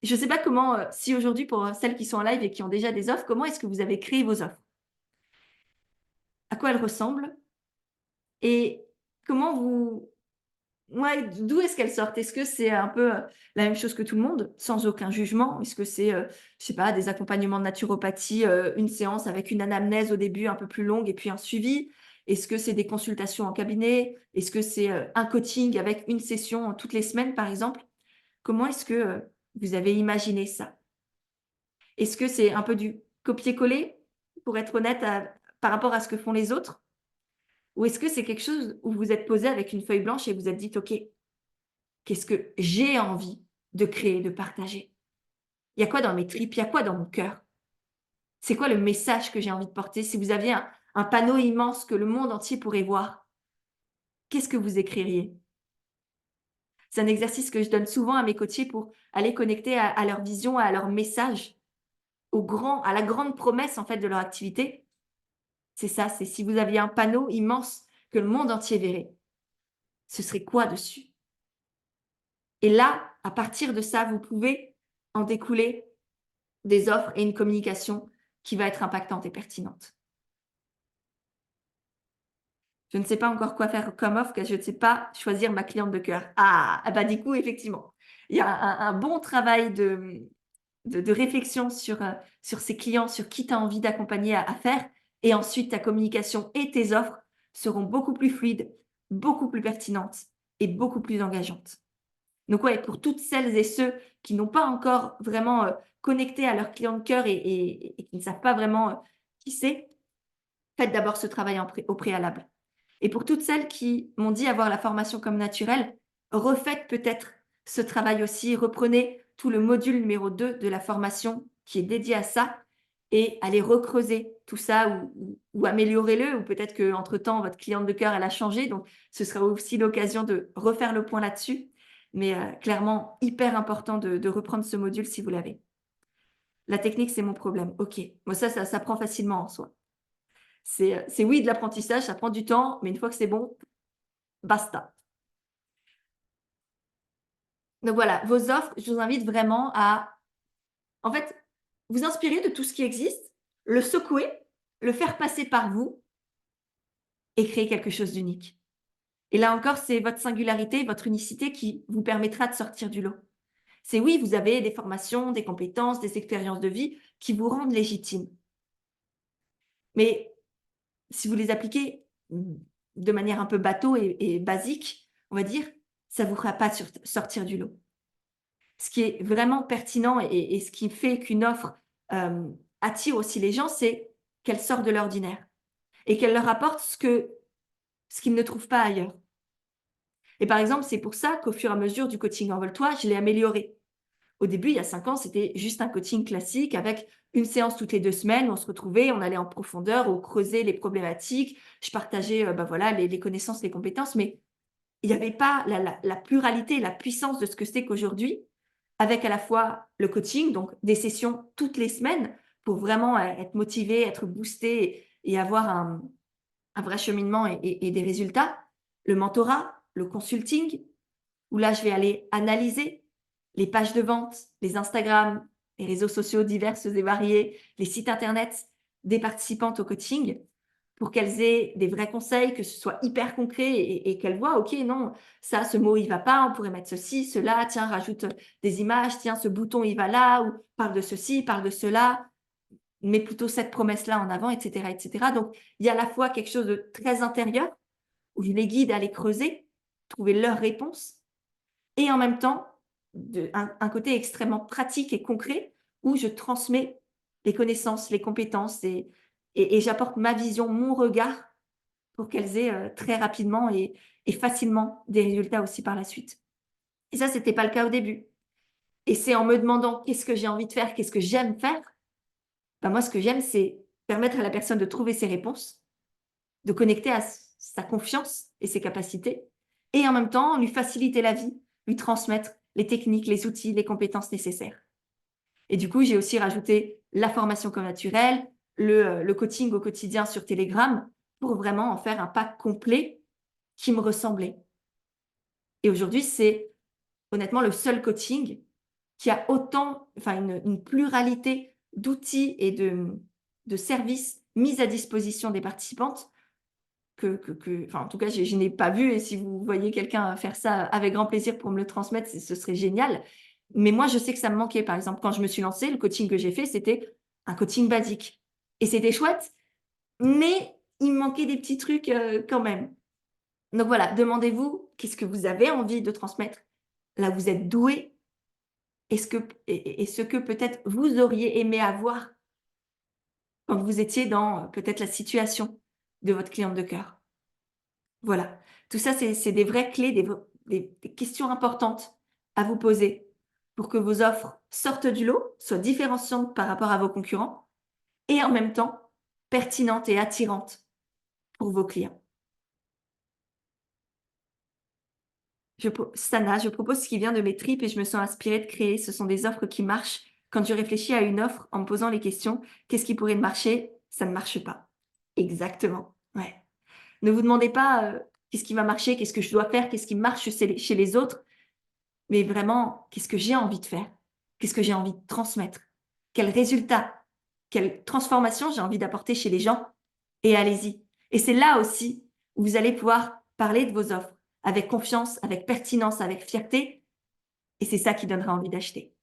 Je ne sais pas comment, si aujourd'hui, pour celles qui sont en live et qui ont déjà des offres, comment est-ce que vous avez créé vos offres? À quoi elles ressemblent? Et comment vous Ouais, d'où est-ce qu'elles sortent? Est-ce que c'est un peu, la même chose que tout le monde, sans aucun jugement? Est-ce que c'est, je sais pas, des accompagnements de naturopathie, une séance avec une anamnèse au début un peu plus longue et puis un suivi? Est-ce que c'est des consultations en cabinet? Est-ce que c'est, un coaching avec une session toutes les semaines, par exemple? Comment est-ce que, vous avez imaginé ça? Est-ce que c'est un peu du copier-coller, pour être honnête, par rapport à ce que font les autres? Ou est-ce que c'est quelque chose où vous vous êtes posé avec une feuille blanche et vous êtes dit: «OK, qu'est-ce que j'ai envie de créer, de partager? Il y a quoi dans mes tripes? Il y a quoi dans mon cœur? C'est quoi le message que j'ai envie de porter?» Si vous aviez un panneau immense que le monde entier pourrait voir, qu'est-ce que vous écririez? C'est un exercice que je donne souvent à mes coachés pour aller connecter à leur vision, à leur message, à la grande promesse, en fait, de leur activité. C'est ça, c'est si vous aviez un panneau immense que le monde entier verrait, ce serait quoi dessus? Et là, à partir de ça, vous pouvez en découler des offres et une communication qui va être impactante et pertinente. Je ne sais pas encore quoi faire comme offre, car je ne sais pas choisir ma cliente de cœur. Ah! Bah, du coup, effectivement, il y a un bon travail de réflexion sur ces clients, sur qui tu as envie d'accompagner à faire et ensuite ta communication et tes offres seront beaucoup plus fluides, beaucoup plus pertinentes et beaucoup plus engageantes. Donc ouais, pour toutes celles et ceux qui n'ont pas encore vraiment, connecté à leur client de cœur et qui ne savent pas vraiment, qui c'est, faites d'abord ce travail au préalable. Et pour toutes celles qui m'ont dit avoir la formation comme naturelle, refaites peut-être ce travail aussi, reprenez tout le module numéro 2 de la formation qui est dédié à ça et allez recreuser tout ça ou améliorez-le ou peut-être qu'entre-temps, votre cliente de cœur, elle a changé. Donc, ce sera aussi l'occasion de refaire le point là-dessus. Mais clairement, hyper important de reprendre ce module si vous l'avez. La technique, c'est mon problème. OK. Moi, ça s'apprend facilement en soi. C'est oui, de l'apprentissage, ça prend du temps, mais une fois que c'est bon, basta. Donc voilà, vos offres, je vous invite vraiment à, en fait, vous inspirer de tout ce qui existe, le secouer, le faire passer par vous et créer quelque chose d'unique. Et là encore, c'est votre singularité, votre unicité qui vous permettra de sortir du lot. C'est oui, vous avez des formations, des compétences, des expériences de vie qui vous rendent légitime. Mais si vous les appliquez de manière un peu bateau et basique, on va dire, ça ne vous fera pas sortir du lot. Ce qui est vraiment pertinent et ce qui fait qu'une offre attire aussi les gens, c'est qu'elle sort de l'ordinaire et qu'elle leur apporte ce qu'ils ne trouvent pas ailleurs. Et par exemple, c'est pour ça qu'au fur et à mesure du coaching Envole-toi, je l'ai amélioré. Au début, il y a 5 ans, c'était juste un coaching classique avec une séance toutes les 2 semaines. On se retrouvait, on allait en profondeur, on creusait les problématiques. Je partageais voilà, les connaissances, les compétences, mais il n'y avait pas la pluralité, la puissance de ce que c'est qu'aujourd'hui, avec à la fois le coaching, donc des sessions toutes les semaines pour vraiment être motivé, être boosté et avoir un vrai cheminement et des résultats. Le mentorat, le consulting, où là, je vais aller analyser les pages de vente, les Instagram, les réseaux sociaux divers et variés, les sites internet des participantes au coaching pour qu'elles aient des vrais conseils, que ce soit hyper concret et qu'elles voient, OK, non, ça, ce mot, il va pas, on pourrait mettre ceci, cela, tiens, rajoute des images, tiens, ce bouton, il va là, ou parle de ceci, parle de cela, mets plutôt cette promesse-là en avant, etc., etc. Donc, il y a à la fois quelque chose de très intérieur, où je les guide à aller creuser, trouver leurs réponses, et en même temps, un côté extrêmement pratique et concret où je transmets les connaissances, les compétences et j'apporte ma vision, mon regard pour qu'elles aient très rapidement et facilement des résultats aussi par la suite. Et ça, c'était pas le cas au début. Et c'est en me demandant qu'est-ce que j'ai envie de faire, qu'est-ce que j'aime faire. Ben moi, ce que j'aime, c'est permettre à la personne de trouver ses réponses, de connecter à sa confiance et ses capacités, et en même temps, lui faciliter la vie, lui transmettre les techniques, les outils, les compétences nécessaires. Et du coup, j'ai aussi rajouté la formation comme naturelle, le coaching au quotidien sur Telegram, pour vraiment en faire un pack complet qui me ressemblait. Et aujourd'hui, c'est honnêtement le seul coaching qui a autant, enfin une pluralité d'outils et de services mis à disposition des participantes enfin, en tout cas, je n'ai pas vu. Et si vous voyez quelqu'un faire ça avec grand plaisir pour me le transmettre, ce serait génial. Mais moi, je sais que ça me manquait. Par exemple, quand je me suis lancée, le coaching que j'ai fait, c'était un coaching basique. Et c'était chouette, mais il me manquait des petits trucs quand même. Donc voilà, demandez-vous qu'est-ce que vous avez envie de transmettre, là où vous êtes doué, et ce que peut-être vous auriez aimé avoir quand vous étiez dans peut-être la situation de votre cliente de cœur. Voilà. Tout ça, c'est des vraies clés, des questions importantes à vous poser pour que vos offres sortent du lot, soient différenciantes par rapport à vos concurrents et en même temps pertinentes et attirantes pour vos clients. Sana, je propose ce qui vient de mes tripes et je me sens inspirée de créer. Ce sont des offres qui marchent. Quand je réfléchis à une offre en me posant les questions, qu'est-ce qui pourrait marcher? Ça ne marche pas. Exactement. Ouais. Ne vous demandez pas qu'est-ce qui va marcher, qu'est-ce que je dois faire, qu'est-ce qui marche chez les autres. Mais vraiment, qu'est-ce que j'ai envie de faire? Qu'est-ce que j'ai envie de transmettre? Quel résultat? Quelle transformation j'ai envie d'apporter chez les gens? Et allez-y. Et c'est là aussi où vous allez pouvoir parler de vos offres avec confiance, avec pertinence, avec fierté. Et c'est ça qui donnera envie d'acheter.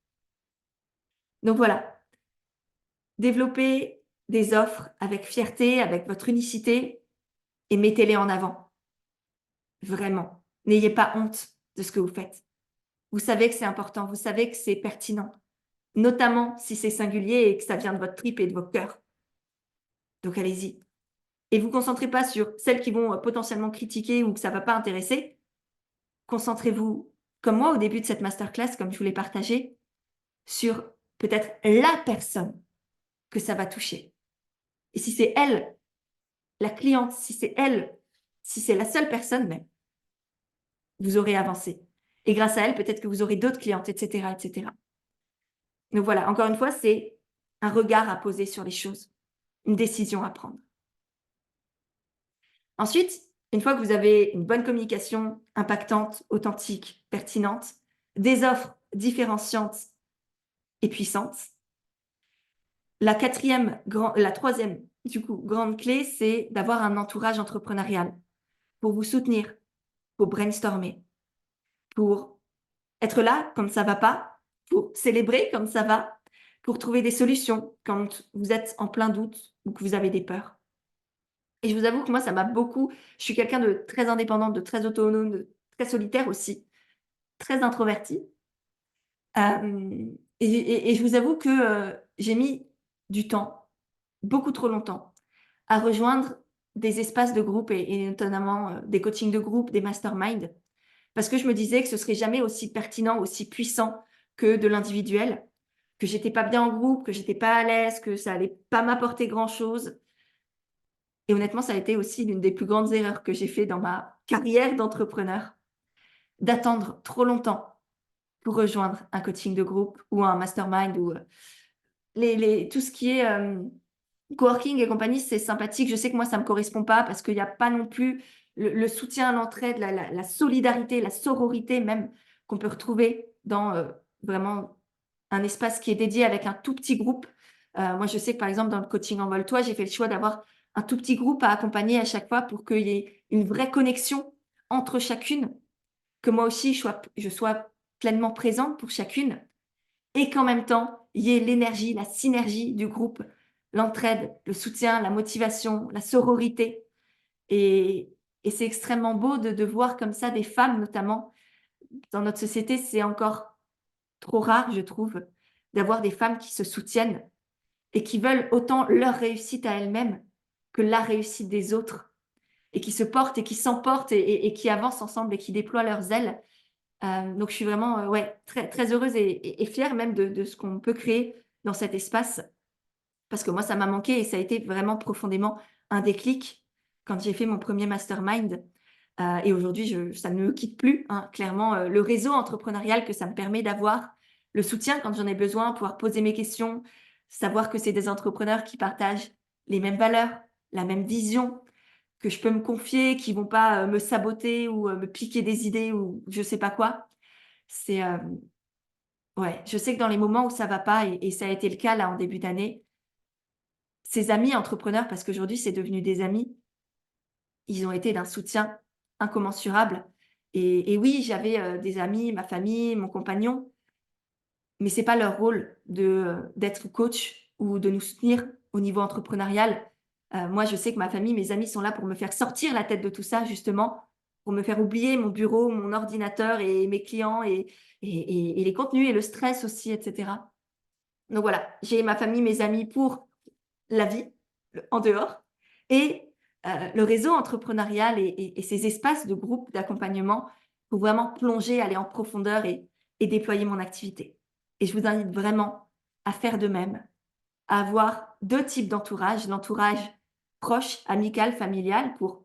Donc voilà, développez des offres avec fierté, avec votre unicité et mettez-les en avant. Vraiment. N'ayez pas honte de ce que vous faites. Vous savez que c'est important, vous savez que c'est pertinent. Notamment si c'est singulier et que ça vient de votre tripe et de votre cœur. Donc allez-y. et vous concentrez pas sur celles qui vont potentiellement critiquer ou que ça va pas intéresser. Concentrez-vous, comme moi au début de cette masterclass, comme je vous l'ai partagé, sur peut-être la personne que ça va toucher. Et si c'est elle, la cliente, si c'est elle, si c'est la seule personne même, vous aurez avancé. Et grâce à elle, peut-être que vous aurez d'autres clientes, etc., etc. Donc voilà, encore une fois, c'est un regard à poser sur les choses, une décision à prendre. Ensuite, une fois que vous avez une bonne communication impactante, authentique, pertinente, des offres différenciantes et puissantes, la troisième, du coup, grande clé, c'est d'avoir un entourage entrepreneurial pour vous soutenir, pour brainstormer, pour être là quand ça va pas, pour célébrer quand ça va, pour trouver des solutions quand vous êtes en plein doute ou que vous avez des peurs. Et je vous avoue que moi, ça m'a beaucoup. Je suis quelqu'un de très indépendante, de très autonome, de très solitaire aussi, très introvertie. Et je vous avoue que j'ai mis du temps, beaucoup trop longtemps, à rejoindre des espaces de groupe et notamment des coachings de groupe, des masterminds, parce que je me disais que ce serait jamais aussi pertinent, aussi puissant que de l'individuel, que j'étais pas bien en groupe, que j'étais pas à l'aise, que ça allait pas m'apporter grand-chose. Et honnêtement, ça a été aussi l'une des plus grandes erreurs que j'ai fait dans ma carrière d'entrepreneur, d'attendre trop longtemps pour rejoindre un coaching de groupe ou un mastermind ou tout ce qui est coworking et compagnie, c'est sympathique. Je sais que moi, ça me correspond pas parce qu'il y a pas non plus le soutien, l'entraide, la solidarité, la sororité même qu'on peut retrouver dans vraiment un espace qui est dédié avec un tout petit groupe. Moi, je sais que par exemple, dans le coaching Envole-toi, j'ai fait le choix d'avoir un tout petit groupe à accompagner à chaque fois pour qu'il y ait une vraie connexion entre chacune, que moi aussi je sois pleinement présente pour chacune et qu'en même temps, il y ait l'énergie, la synergie du groupe, l'entraide, le soutien, la motivation, la sororité. Et, et c'est extrêmement beau de voir comme ça des femmes, notamment dans notre société, c'est encore trop rare, je trouve, d'avoir des femmes qui se soutiennent et qui veulent autant leur réussite à elles-mêmes que la réussite des autres et qui se portent et qui s'emportent et qui avancent ensemble et qui déploient leurs ailes. Donc je suis vraiment, ouais, très très heureuse et fière même de ce qu'on peut créer dans cet espace parce que moi, ça m'a manqué et ça a été vraiment profondément un déclic quand j'ai fait mon premier mastermind, et aujourd'hui ça ne me quitte plus, hein. Clairement, le réseau entrepreneurial que ça me permet d'avoir, le soutien quand j'en ai besoin, pouvoir poser mes questions, savoir que c'est des entrepreneurs qui partagent les mêmes valeurs, la même vision, que je peux me confier, qui vont pas, me saboter ou, me piquer des idées ou je sais pas quoi. C'est, ouais, je sais que dans les moments où ça va pas et ça a été le cas là en début d'année, ces amis entrepreneurs, parce qu'aujourd'hui c'est devenu des amis, ils ont été d'un soutien incommensurable. Et oui, j'avais, des amis, ma famille, mon compagnon, mais c'est pas leur rôle d'être coach ou de nous soutenir au niveau entrepreneurial. Moi, je sais que ma famille, mes amis sont là pour me faire sortir la tête de tout ça justement, pour me faire oublier mon bureau, mon ordinateur et mes clients et les contenus et le stress aussi et cetera. Donc voilà, j'ai ma famille, mes amis pour la vie, en dehors et le réseau entrepreneurial et ces espaces de groupe d'accompagnement pour vraiment plonger, aller en profondeur et déployer mon activité. Et je vous invite vraiment à faire de même, à avoir 2 types d'entourage, l'entourage proche, amical, familial pour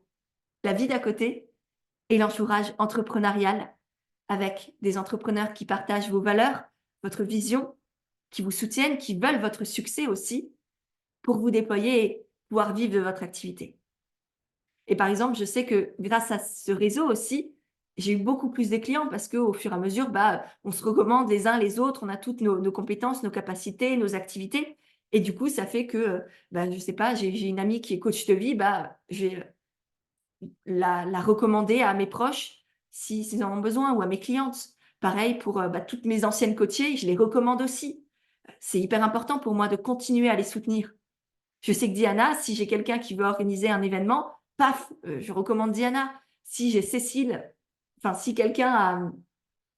la vie d'à côté et l'entourage entrepreneurial avec des entrepreneurs qui partagent vos valeurs, votre vision, qui vous soutiennent, qui veulent votre succès aussi pour vous déployer et pouvoir vivre de votre activité. Et par exemple, je sais que grâce à ce réseau aussi, j'ai eu beaucoup plus de clients parce qu'au fur et à mesure, bah, on se recommande les uns les autres, on a toutes nos compétences, nos capacités, nos activités. Et du coup, ça fait que, bah, je sais pas, j'ai une amie qui est coach de vie, bah, je vais la recommander à mes proches s'ils en ont besoin ou à mes clientes. Pareil pour bah, toutes mes anciennes coachées, je les recommande aussi. C'est hyper important pour moi de continuer à les soutenir. Je sais que Diana, si j'ai quelqu'un qui veut organiser un événement, paf, je recommande Diana. Si j'ai Cécile, enfin si quelqu'un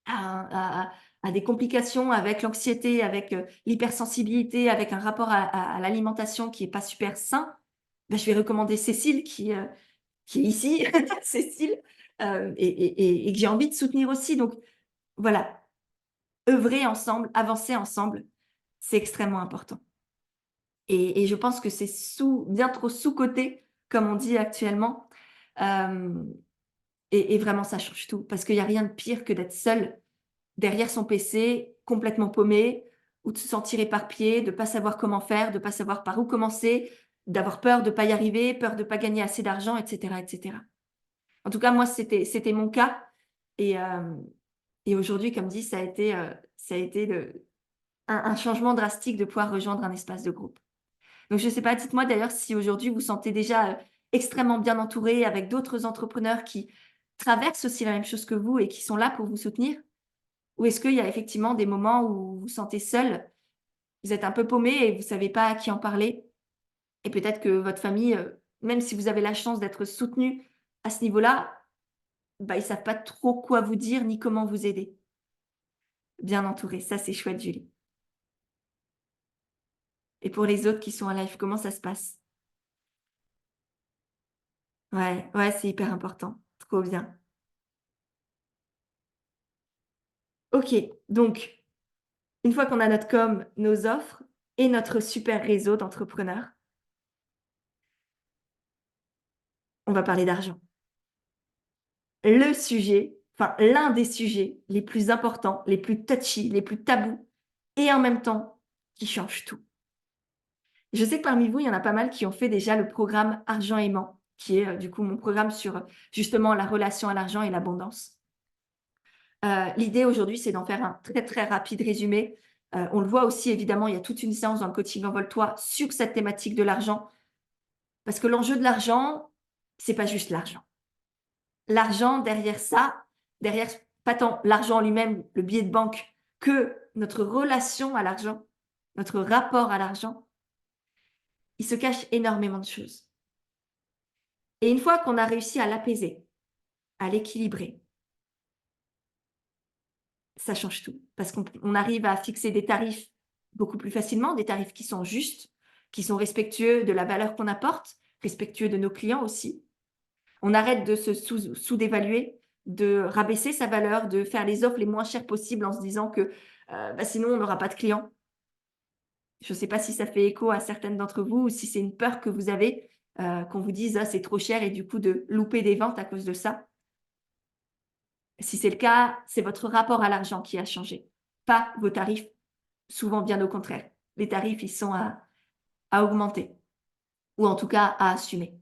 a des complications avec l'anxiété, avec l'hypersensibilité, avec un rapport à l'alimentation qui est pas super sain, bah, je vais recommander Cécile qui est ici, Cécile, et que j'ai envie de soutenir aussi. Donc voilà, œuvrer ensemble, avancer ensemble, c'est extrêmement important. Et je pense que c'est bien trop sous-coté, comme on dit actuellement. Hem et vraiment ça change tout parce qu'il y a rien de pire que d'être seul derrière son PC, complètement paumé ou de se sentir éparpillé, de pas savoir comment faire, de pas savoir par où commencer, d'avoir peur de pas y arriver, peur de pas gagner assez d'argent et cetera et cetera. En tout cas, moi, c'était mon cas et aujourd'hui, comme dit, ça a été le un changement drastique de pouvoir rejoindre un espace de groupe. Donc je ne sais pas, dites-moi d'ailleurs si aujourd'hui vous vous sentez déjà, extrêmement bien entouré avec d'autres entrepreneurs qui traversent aussi la même chose que vous et qui sont là pour vous soutenir? Ou est-ce qu'il y a effectivement des moments où vous vous sentez seul, vous êtes un peu paumé et vous ne savez pas à qui en parler? Et peut-être que votre famille, même si vous avez la chance d'être soutenu à ce niveau-là, bah, ils savent pas trop quoi vous dire ni comment vous aider. Bien entouré, ça c'est chouette Julie. Et pour les autres qui sont en live, comment ça se passe? Ouais, ouais, c'est hyper important. Trop bien. OK, donc une fois qu'on a notre com, nos offres et notre super réseau d'entrepreneurs, on va parler d'argent. Le sujet, enfin l'un des sujets les plus importants, les plus touchy, les plus tabous et en même temps qui change tout. Je sais que parmi vous, il y en a pas mal qui ont fait déjà le programme Argent aimant, qui est, du coup mon programme sur, justement la relation à l'argent et l'abondance. L'idée aujourd'hui, c'est d'en faire un très, très rapide résumé. On le voit aussi évidemment, il y a toute une séance dans le coaching Envole-toi sur cette thématique de l'argent. Parce que l'enjeu de l'argent, c'est pas juste l'argent. L'argent derrière ça, derrière pas tant l'argent en lui-même, le billet de banque, que notre relation à l'argent, notre rapport à l'argent, il se cache énormément de choses. Et une fois qu'on a réussi à l'apaiser, à l'équilibrer, ça change tout. Parce qu'on arrive à fixer des tarifs beaucoup plus facilement, des tarifs qui sont justes, qui sont respectueux de la valeur qu'on apporte, respectueux de nos clients aussi. On arrête de se sous-d'évaluer, de rabaisser sa valeur, de faire les offres les moins chères possibles en se disant que, bah, sinon on n'aura pas de clients. Je ne sais pas si ça fait écho à certaines d'entre vous ou si c'est une peur que vous avez, qu'on vous dise: «Ah, c'est trop cher» et du coup de louper des ventes à cause de ça. Si c'est le cas, c'est votre rapport à l'argent qui a changé, pas vos tarifs, souvent bien au contraire. Les tarifs, ils sont à augmenter ou en tout cas à assumer.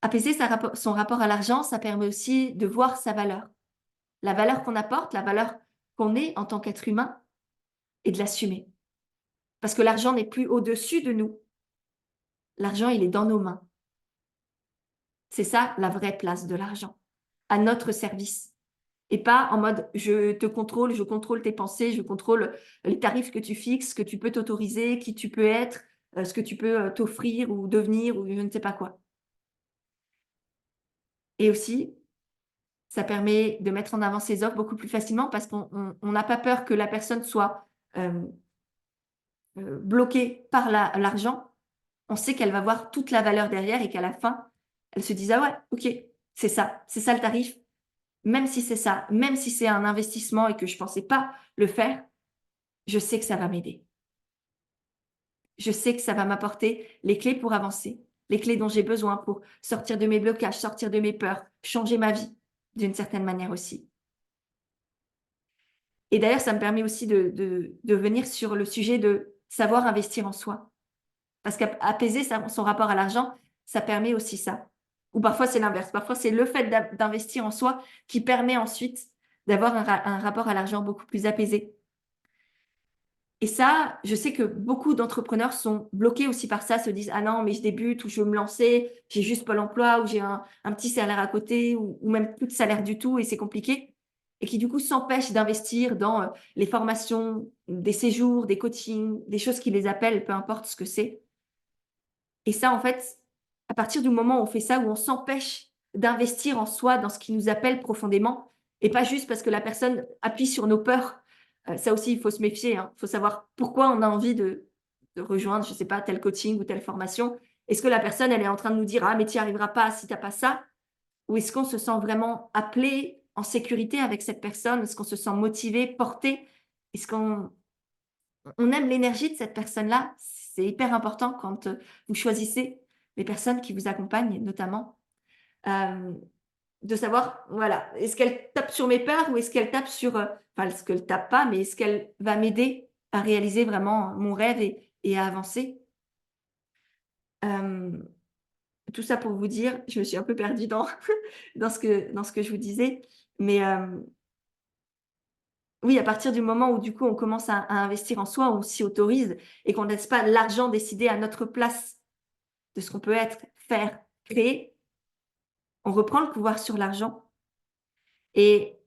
Apaiser son rapport à l'argent, ça permet aussi de voir sa valeur. La valeur qu'on apporte, la valeur qu'on est en tant qu'être humain et de l'assumer. Parce que l'argent n'est plus au-dessus de nous. L'argent, il est dans nos mains. C'est ça la vraie place de l'argent, à notre service. Et pas en mode je contrôle tes pensées, je contrôle les tarifs que tu fixes, ce que tu peux t'autoriser, qui tu peux être, ce que tu peux t'offrir ou devenir ou je ne sais pas quoi. Et aussi, ça permet de mettre en avant ses offres beaucoup plus facilement parce qu'on n'a pas peur que la personne soit bloquée par l'argent. On sait qu'elle va voir toute la valeur derrière et qu'à la fin, elle se dise: «Ah ouais, OK, c'est ça le tarif. Même si c'est ça, même si c'est un investissement et que je ne pensais pas le faire, je sais que ça va m'aider. Je sais que ça va m'apporter les clés pour avancer, les clés dont j'ai besoin pour sortir de mes blocages, sortir de mes peurs, changer ma vie d'une certaine manière aussi». Et d'ailleurs, ça me permet aussi de venir sur le sujet de savoir investir en soi. Parce qu'apaiser son rapport à l'argent, ça permet aussi ça. Ou parfois c'est l'inverse. Parfois c'est le fait d'investir en soi qui permet ensuite d'avoir un rapport à l'argent beaucoup plus apaisé. Et ça, je sais que beaucoup d'entrepreneurs sont bloqués aussi par ça, se disent: «Ah non, mais je débute ou je veux me lancer, j'ai juste Pôle emploi ou j'ai un petit salaire à côté ou même plus de salaire du tout et c'est compliqué» et qui du coup s'empêchent d'investir dans, les formations, des séjours, des coachings, des choses qui les appellent, peu importe ce que c'est. Et ça, en fait, à partir du moment où on fait ça, où on s'empêche d'investir en soi, dans ce qui nous appelle profondément et pas juste parce que la personne appuie sur nos peurs. Ça aussi, il faut se méfier, hein. Il faut savoir pourquoi on a envie de rejoindre, je ne sais pas, tel coaching ou telle formation Est-ce que la personne, elle est en train de nous dire: «Ah mais tu n'y arriveras pas si tu as pas ça», ou est-ce qu'on se sent vraiment appelé, en sécurité avec cette personne? Est-ce qu'on se sent motivé, porté? Est-ce qu'on aime l'énergie de cette personne-là? C'est hyper important quand, vous choisissez les personnes qui vous accompagnent notamment, hem, de savoir, voilà, est-ce qu'elle tape sur mes peurs ou est-ce qu'elle tape sur, enfin, est-ce qu'elle tape pas, mais est-ce qu'elle va m'aider à réaliser vraiment mon rêve et à avancer? Hem, tout ça pour vous dire, je me suis un peu perdue dans dans ce que je vous disais, mais oui, à partir du moment où du coup on commence à investir en soi, on s'y autorise et qu'on ne laisse pas l'argent décider à notre place de ce qu'on peut être, faire, créer, on reprend le pouvoir sur l'argent et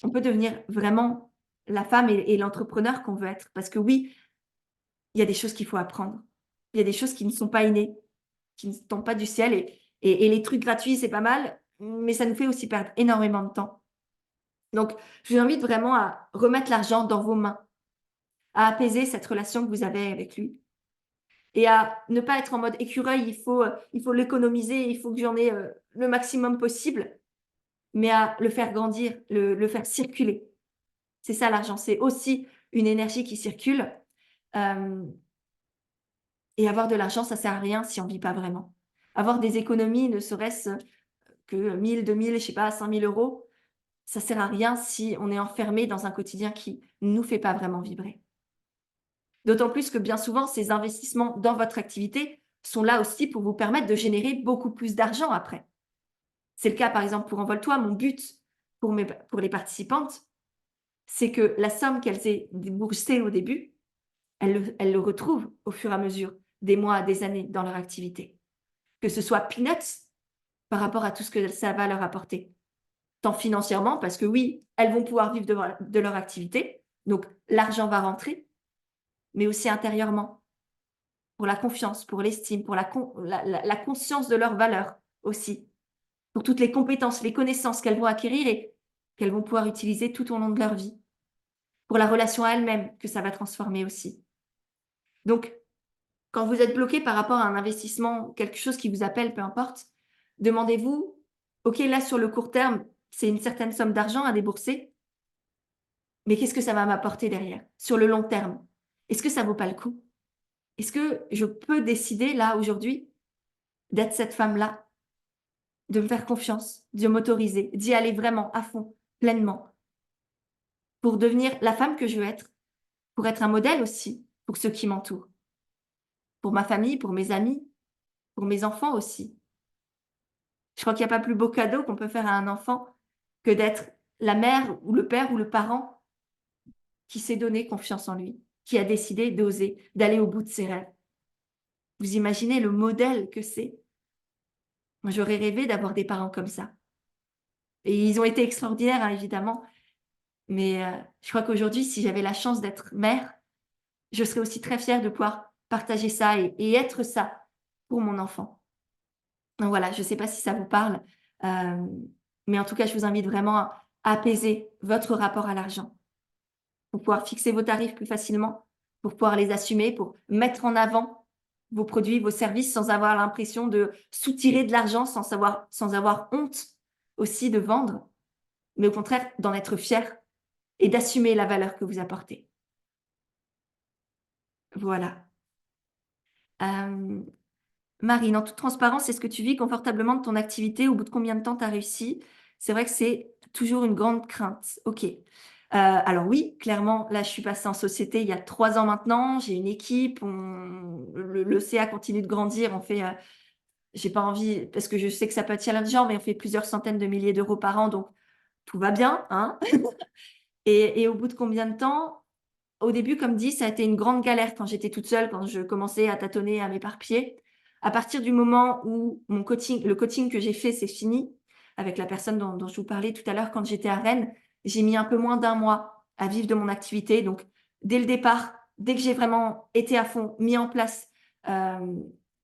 on peut devenir vraiment la femme et l'entrepreneur qu'on veut être. Parce que oui, il y a des choses qu'il faut apprendre. Il y a des choses qui ne sont pas innées, qui ne tombent pas du ciel et les trucs gratuits, c'est pas mal, mais ça nous fait aussi perdre énormément de temps. Donc, je vous invite vraiment à remettre l'argent dans vos mains, à apaiser cette relation que vous avez avec lui et à ne pas être en mode écureuil, il faut l'économiser, il faut que j'en ai, le maximum possible, mais à le faire grandir, le faire circuler. C'est ça l'argent, c'est aussi une énergie qui circule, hem et avoir de l'argent, ça sert à rien si on vit pas vraiment. Avoir des économies, ne serait-ce que 1 000, 2 000, je sais pas, 5 000 €, ça sert à rien si on est enfermé dans un quotidien qui nous fait pas vraiment vibrer. D'autant plus que bien souvent, ces investissements dans votre activité sont là aussi pour vous permettre de générer beaucoup plus d'argent après. C'est le cas par exemple pour Envole-toi. Mon but pour les participantes, c'est que la somme qu'elles aient déboursée au début, elles le retrouvent au fur et à mesure des mois, des années dans leur activité. Que ce soit peanuts par rapport à tout ce que ça va leur apporter. Tant financièrement, parce que oui, elles vont pouvoir vivre de leur activité, donc l'argent va rentrer, mais aussi intérieurement, pour la confiance, pour l'estime, pour la conscience de leur valeur aussi, pour toutes les compétences, les connaissances qu'elles vont acquérir et qu'elles vont pouvoir utiliser tout au long de leur vie, pour la relation à elles-mêmes que ça va transformer aussi. Donc, quand vous êtes bloqué par rapport à un investissement, quelque chose qui vous appelle, peu importe, demandez-vous: «OK, là, sur le court terme, c'est une certaine somme d'argent à débourser, mais qu'est-ce que ça va m'apporter derrière? Sur le long terme, est-ce que ça vaut pas le coup? Est-ce que je peux décider, là, aujourd'hui, d'être cette femme-là, de me faire confiance, de m'autoriser, d'y aller vraiment à fond, pleinement, pour devenir la femme que je veux être, pour être un modèle aussi pour ceux qui m'entourent, pour ma famille, pour mes amis, pour mes enfants aussi?» Je crois qu'il y a pas plus beau cadeau qu'on peut faire à un enfant que d'être la mère ou le père ou le parent qui s'est donné confiance en lui, qui a décidé d'oser, d'aller au bout de ses rêves. Vous imaginez le modèle que c'est? Moi, j'aurais rêvé d'avoir des parents comme ça et ils ont été extraordinaires, hein, évidemment, mais je crois qu'aujourd'hui, si j'avais la chance d'être mère, je serais aussi très fière de pouvoir partager ça et être ça pour mon enfant. Donc voilà, je ne sais pas si ça vous parle, hem, mais en tout cas, je vous invite vraiment à apaiser votre rapport à l'argent, pour pouvoir fixer vos tarifs plus facilement, pour pouvoir les assumer, pour mettre en avant vos produits, vos services sans avoir l'impression de soutirer de l'argent, sans avoir honte aussi de vendre, mais au contraire d'en être fier et d'assumer la valeur que vous apportez. Voilà. Hem, Marine, en toute transparence, est-ce que tu vis confortablement de ton activité? Au bout de combien de temps tu as réussi? C'est vrai que c'est toujours une grande crainte. OK. Alors oui, clairement, là, je suis passée en société il y a 3 ans maintenant. J'ai une équipe, le CA continue de grandir. J'ai pas envie parce que je sais que ça peut être challengeant, mais on fait plusieurs centaines de milliers d'euros par an, donc tout va bien, hein. Et au bout de combien de temps? Au début, comme dit, ça a été une grande galère quand j'étais toute seule, quand je commençais à tâtonner, à m'éparpiller. À partir du moment où le coaching que j'ai fait, c'est fini, avec la personne dont je vous parlais tout à l'heure quand j'étais à Rennes, j'ai mis un peu moins d'un mois à vivre de mon activité. Donc, dès le départ, dès que j'ai vraiment été à fond, mis en place, hem,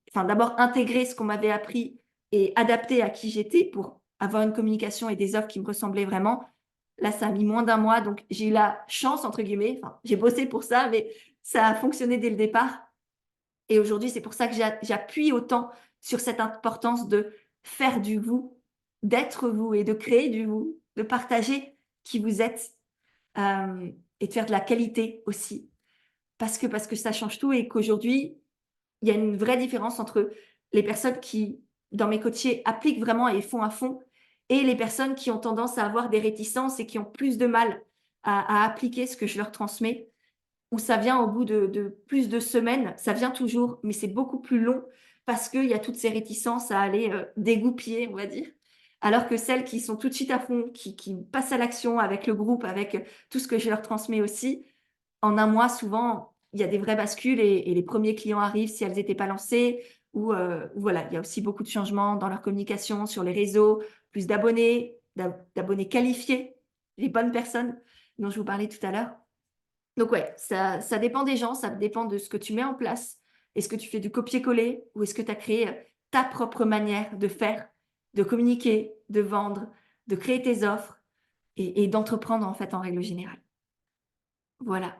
enfin d'abord intégré ce qu'on m'avait appris et adapté à qui j'étais pour avoir une communication et des offres qui me ressemblaient vraiment. Là, ça a mis moins d'un mois, donc j'ai eu la «chance» entre guillemets, enfin, j'ai bossé pour ça, mais ça a fonctionné dès le départ Et aujourd'hui, c'est pour ça que j'appuie autant sur cette importance de faire du vous, d'être vous et de créer du vous, de partager qui vous êtes, et de faire de la qualité aussi. Parce que ça change tout et qu'aujourd'hui, il y a une vraie différence entre les personnes qui, dans mes coachés, appliquent vraiment et font à fond et les personnes qui ont tendance à avoir des réticences et qui ont plus de mal à appliquer ce que je leur transmets, où ça vient au bout de plus de semaines, ça vient toujours, mais c'est beaucoup plus long parce qu'il y a toutes ces réticences à aller, dégoupiller, on va dire. Alors que celles qui sont tout de suite à fond, qui passent à l'action avec le groupe, avec, tout ce que je leur transmets aussi, en un mois, souvent, il y a des vraies bascules et les premiers clients arrivent si elles n'étaient pas lancées ou voilà, il y a aussi beaucoup de changements dans leur communication sur les réseaux, plus d'abonnés, d'abonnés qualifiés, les bonnes personnes dont je vous parlais tout à l'heure. Donc ouais, ça dépend des gens, ça dépend de ce que tu mets en place. Est-ce que tu fais du copier-coller ou est-ce que tu as créé, ta propre manière de faire, de communiquer, de vendre, de créer tes offres et d'entreprendre en fait en règle générale? Voilà.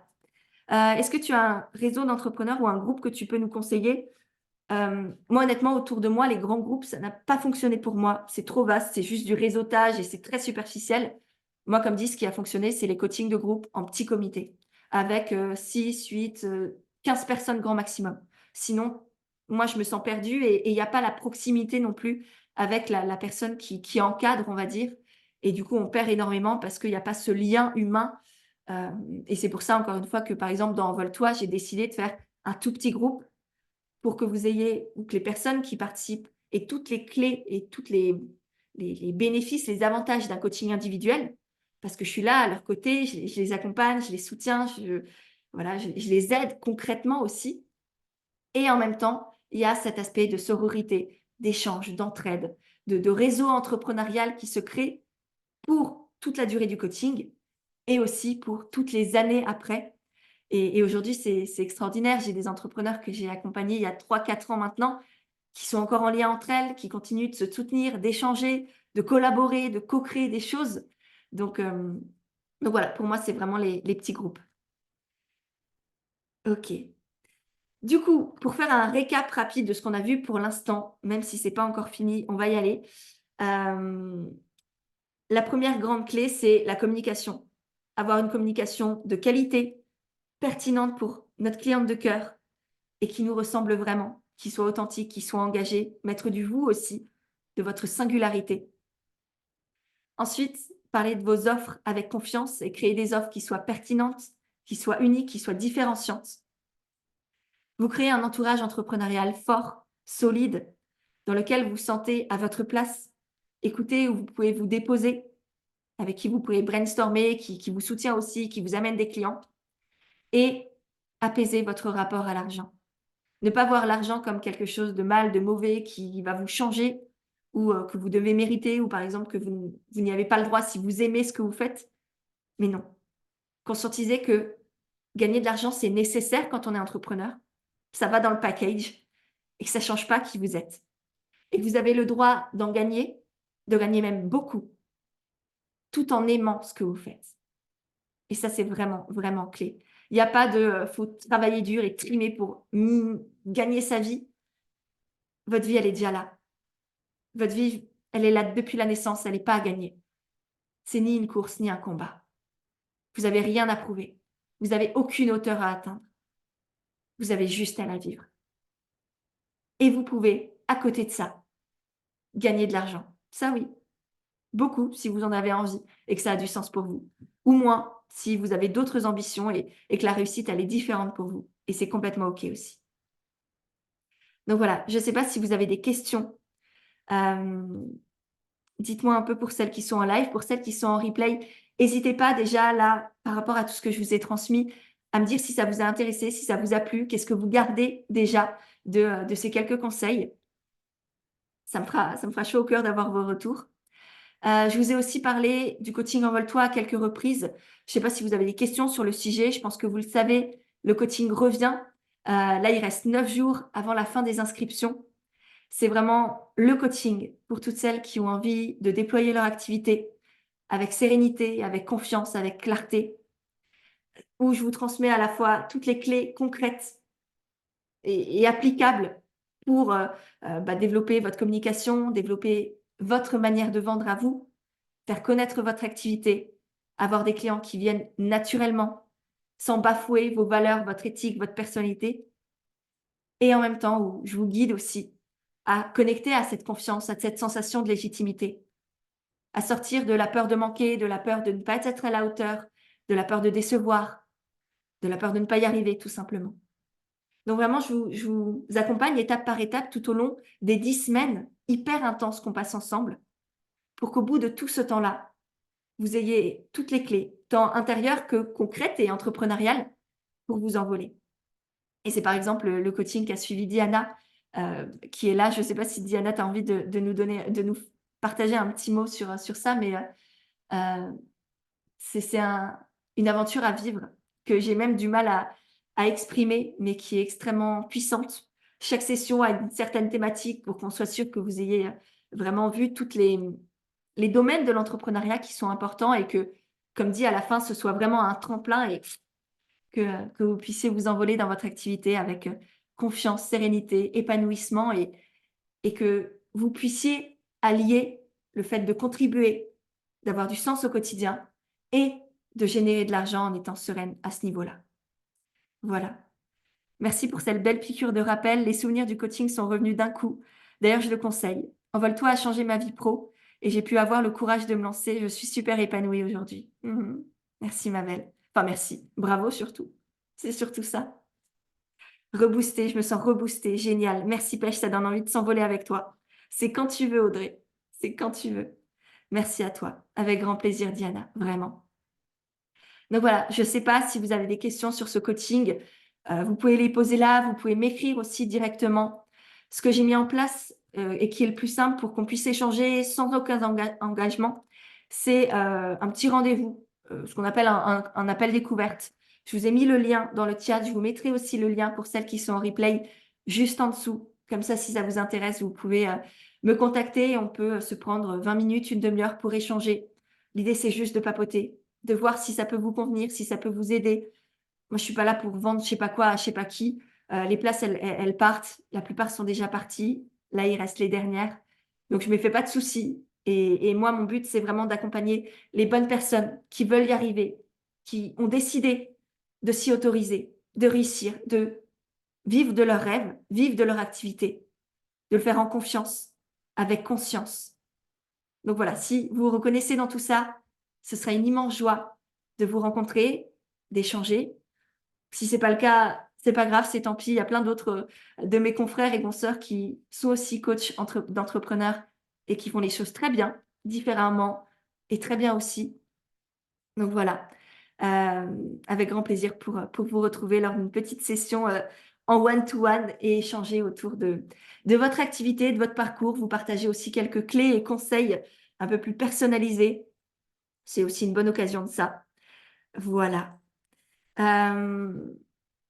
Est-ce que tu as un réseau d'entrepreneurs ou un groupe que tu peux nous conseiller? Moi honnêtement autour de moi, les grands groupes, ça n'a pas fonctionné pour moi. C'est trop vaste, c'est juste du réseautage et c'est très superficiel. Moi, comme dit, ce qui a fonctionné, c'est les coachings de groupe en petits comités avec, 6, 8, 15 personnes grand maximum. Sinon, moi, je me sens perdue et il y a pas la proximité non plus avec la personne qui encadre, on va dire et du coup, on perd énormément parce qu'il y a pas ce lien humain, et c'est pour ça, encore une fois, que, par exemple, dans Envole-toi, j'ai décidé de faire un tout petit groupe pour que vous ayez ou que les personnes qui participent aient toutes les clés et toutes les bénéfices, les avantages d'un coaching individuel. Parce que je suis là à leur côté, je les accompagne, je les soutiens, voilà, je les aide concrètement aussi. Et en même temps, il y a cet aspect de sororité, d'échange, d'entraide, de réseau entrepreneurial qui se crée pour toute la durée du coaching et aussi pour toutes les années après. Et aujourd'hui, c'est extraordinaire. J'ai des entrepreneurs que j'ai accompagnés il y a 3, 4 ans maintenant, qui sont encore en lien entre elles, qui continuent de se soutenir, d'échanger, de collaborer, de co-créer des choses. Donc, voilà, pour moi, c'est vraiment les petits groupes. OK. Du coup, pour faire un récap rapide de ce qu'on a vu pour l'instant, même si c'est pas encore fini, on va y aller. Hem, la première grande clé, c'est la communication. Avoir une communication de qualité, pertinente pour notre cliente de cœur et qui nous ressemble vraiment, qui soit authentique, qui soit engagé, mettre du vous aussi, de votre singularité. Ensuite, parler de vos offres avec confiance et créer des offres qui soient pertinentes, qui soient uniques, qui soient différenciantes. Vous créez un entourage entrepreneurial fort, solide, dans lequel vous vous sentez à votre place, écoutez, où vous pouvez vous déposer, avec qui vous pouvez brainstormer, qui vous soutient aussi, qui vous amène des clients et apaiser votre rapport à l'argent. Ne pas voir l'argent comme quelque chose de mal, de mauvais, qui va vous changer ou que vous devez mériter ou par exemple que vous n'y avez pas le droit si vous aimez ce que vous faites. Mais non. Conscientiser que gagner de l'argent, c'est nécessaire quand on est entrepreneur. Ça va dans le package et que ça ne change pas qui vous êtes. Et que vous avez le droit d'en gagner, de gagner même beaucoup, tout en aimant ce que vous faites. Et ça, c'est vraiment, vraiment clé. Il y a pas de, faut travailler dur et trimer pour gagner sa vie. Votre vie, elle est déjà là. Votre vie, elle est là depuis la naissance, elle n'est pas à gagner. C'est ni une course, ni un combat. Vous avez rien à prouver. Vous avez aucune hauteur à atteindre. Vous avez juste à la vivre. Et vous pouvez, à côté de ça, gagner de l'argent. Ça oui, beaucoup si vous en avez envie et que ça a du sens pour vous. Ou moins si vous avez d'autres ambitions et que la réussite, elle est différente pour vous. Et c'est complètement OK aussi. Donc voilà, je ne sais pas si vous avez des questions. Hem Dites-moi un peu pour celles qui sont en live, pour celles qui sont en replay, n'hésitez pas déjà là, par rapport à tout ce que je vous ai transmis, à me dire si ça vous a intéressé, si ça vous a plu, qu'est-ce que vous gardez déjà de ces quelques conseils? Ça me fera chaud au cœur d'avoir vos retours. Je vous ai aussi parlé du coaching Envole-toi à quelques reprises. Je ne sais pas si vous avez des questions sur le sujet, je pense que vous le savez, le coaching revient. Là, il reste 9 jours avant la fin des inscriptions. C'est vraiment le coaching pour toutes celles qui ont envie de déployer leur activité avec sérénité, avec confiance, avec clarté, où je vous transmets à la fois toutes les clés concrètes et applicable pour développer votre communication, développer votre manière de vendre à vous, faire connaître votre activité, avoir des clients qui viennent naturellement, sans bafouer vos valeurs, votre éthique, votre personnalité. Et en même temps, où je vous guide aussi à connecter à cette confiance, à cette sensation de légitimité, à sortir de la peur de manquer, de la peur de ne pas être à la hauteur, de la peur de décevoir, de la peur de ne pas y arriver, tout simplement. Donc vraiment, je vous accompagne étape par étape tout au long des 10 semaines hyper intenses qu'on passe ensemble pour qu'au bout de tout ce temps-là, vous ayez toutes les clés, tant intérieures que concrètes et entrepreneuriales, pour vous envoler. Et c'est par exemple le coaching qu'a suivi Diana, qui est là. Je ne sais pas si Diana, tu as envie de nous partager un petit mot sur ça, mais c'est une aventure à vivre que j'ai même du mal à exprimer, mais qui est extrêmement puissante. Chaque session a une certaine thématique pour qu'on soit sûr que vous ayez vraiment vu toutes les domaines de l'entrepreneuriat qui sont importants et que, comme dit à la fin, ce soit vraiment un tremplin et que vous puissiez vous envoler dans votre activité avec confiance, sérénité, épanouissement et que vous puissiez allier le fait de contribuer, d'avoir du sens au quotidien et de générer de l'argent en étant sereine à ce niveau-là. Voilà. Merci pour cette belle piqûre de rappel. Les souvenirs du coaching sont revenus d'un coup. D'ailleurs, je le conseille. Envole-toi a changé ma vie pro et j'ai pu avoir le courage de me lancer. Je suis super épanouie aujourd'hui. Merci, ma belle. Enfin, merci. Bravo surtout. C'est surtout ça. Reboostée, je me sens reboostée. Génial. Merci, Pêche. Ça donne envie de s'envoler avec toi. C'est quand tu veux, Audrey. C'est quand tu veux. Merci à toi. Avec grand plaisir, Diana. Vraiment. Donc voilà, je ne sais pas si vous avez des questions sur ce coaching. Vous pouvez les poser là, vous pouvez m'écrire aussi directement. Ce que j'ai mis en place et qui est le plus simple pour qu'on puisse échanger sans aucun engagement, c'est un petit rendez-vous, ce qu'on appelle un appel découverte. Je vous ai mis le lien dans le chat. Je vous mettrai aussi le lien pour celles qui sont en replay juste en dessous. Comme ça, si ça vous intéresse, vous pouvez me contacter et on peut se prendre 20 minutes, une demi-heure pour échanger. L'idée, c'est juste de papoter, de voir si ça peut vous convenir, si ça peut vous aider. Moi, je suis pas là pour vendre je sais pas quoi à je sais pas qui. Les places, elles partent. La plupart sont déjà parties. Là, il reste les dernières. Donc, je me fais pas de soucis. Et moi, mon but, c'est vraiment d'accompagner les bonnes personnes qui veulent y arriver, qui ont décidé de s'y autoriser, de réussir, de vivre de leurs rêves, vivre de leur activité, de le faire en confiance, avec conscience. Donc voilà, si vous vous reconnaissez dans tout ça, ce sera une immense joie de vous rencontrer, d'échanger. Si c'est pas le cas, c'est pas grave, c'est tant pis. Il y a plein d'autres de mes confrères et consoeurs qui sont aussi coachs d'entrepreneurs et qui font les choses très bien, différemment et très bien aussi. Donc voilà, avec grand plaisir pour vous retrouver lors d'une petite session en one-to-one et échanger autour de votre activité, de votre parcours. Vous partagez aussi quelques clés et conseils un peu plus personnalisés. C'est aussi une bonne occasion de ça. Voilà.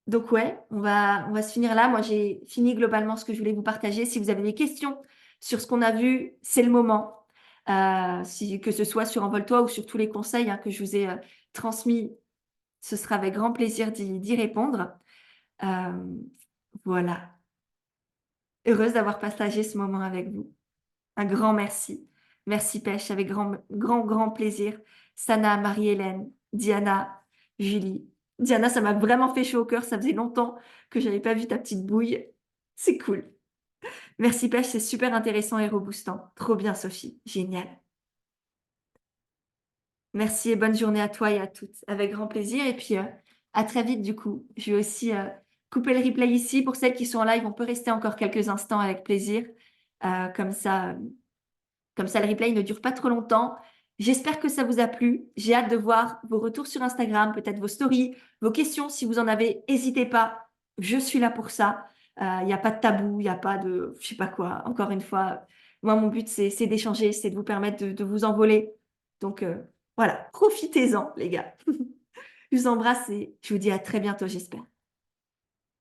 Donc ouais, on va se finir là. Moi, j'ai fini globalement ce que je voulais vous partager. Si vous avez des questions sur ce qu'on a vu, c'est le moment. Que ce soit sur Envole-toi ou sur tous les conseils que je vous ai transmis, ce sera avec grand plaisir d'y répondre. Voilà. Heureuse d'avoir partagé ce moment avec vous. Un grand merci. Merci Pêche, avec grand plaisir. Sana, Marie-Hélène, Diana, Julie. Diana, ça m'a vraiment fait chaud au cœur. Ça faisait longtemps que je n'avais pas vu ta petite bouille. C'est cool. Merci Pêche, c'est super intéressant et reboostant. Trop bien Sophie, génial. Merci et bonne journée à toi et à toutes. Avec grand plaisir. Et puis à très vite du coup. Je vais aussi couper le replay ici. Pour celles qui sont en live, on peut rester encore quelques instants avec plaisir. Comme ça, le replay ne dure pas trop longtemps. J'espère que ça vous a plu. J'ai hâte de voir vos retours sur Instagram, peut-être vos stories, vos questions. Si vous en avez, n'hésitez pas. Je suis là pour ça. Il n'y a pas de tabou, il n'y a pas de je sais pas quoi. Encore une fois, moi, mon but, c'est d'échanger, c'est de vous permettre de vous envoler. Donc, voilà, profitez-en, les gars. Je vous embrasse et je vous dis à très bientôt, j'espère.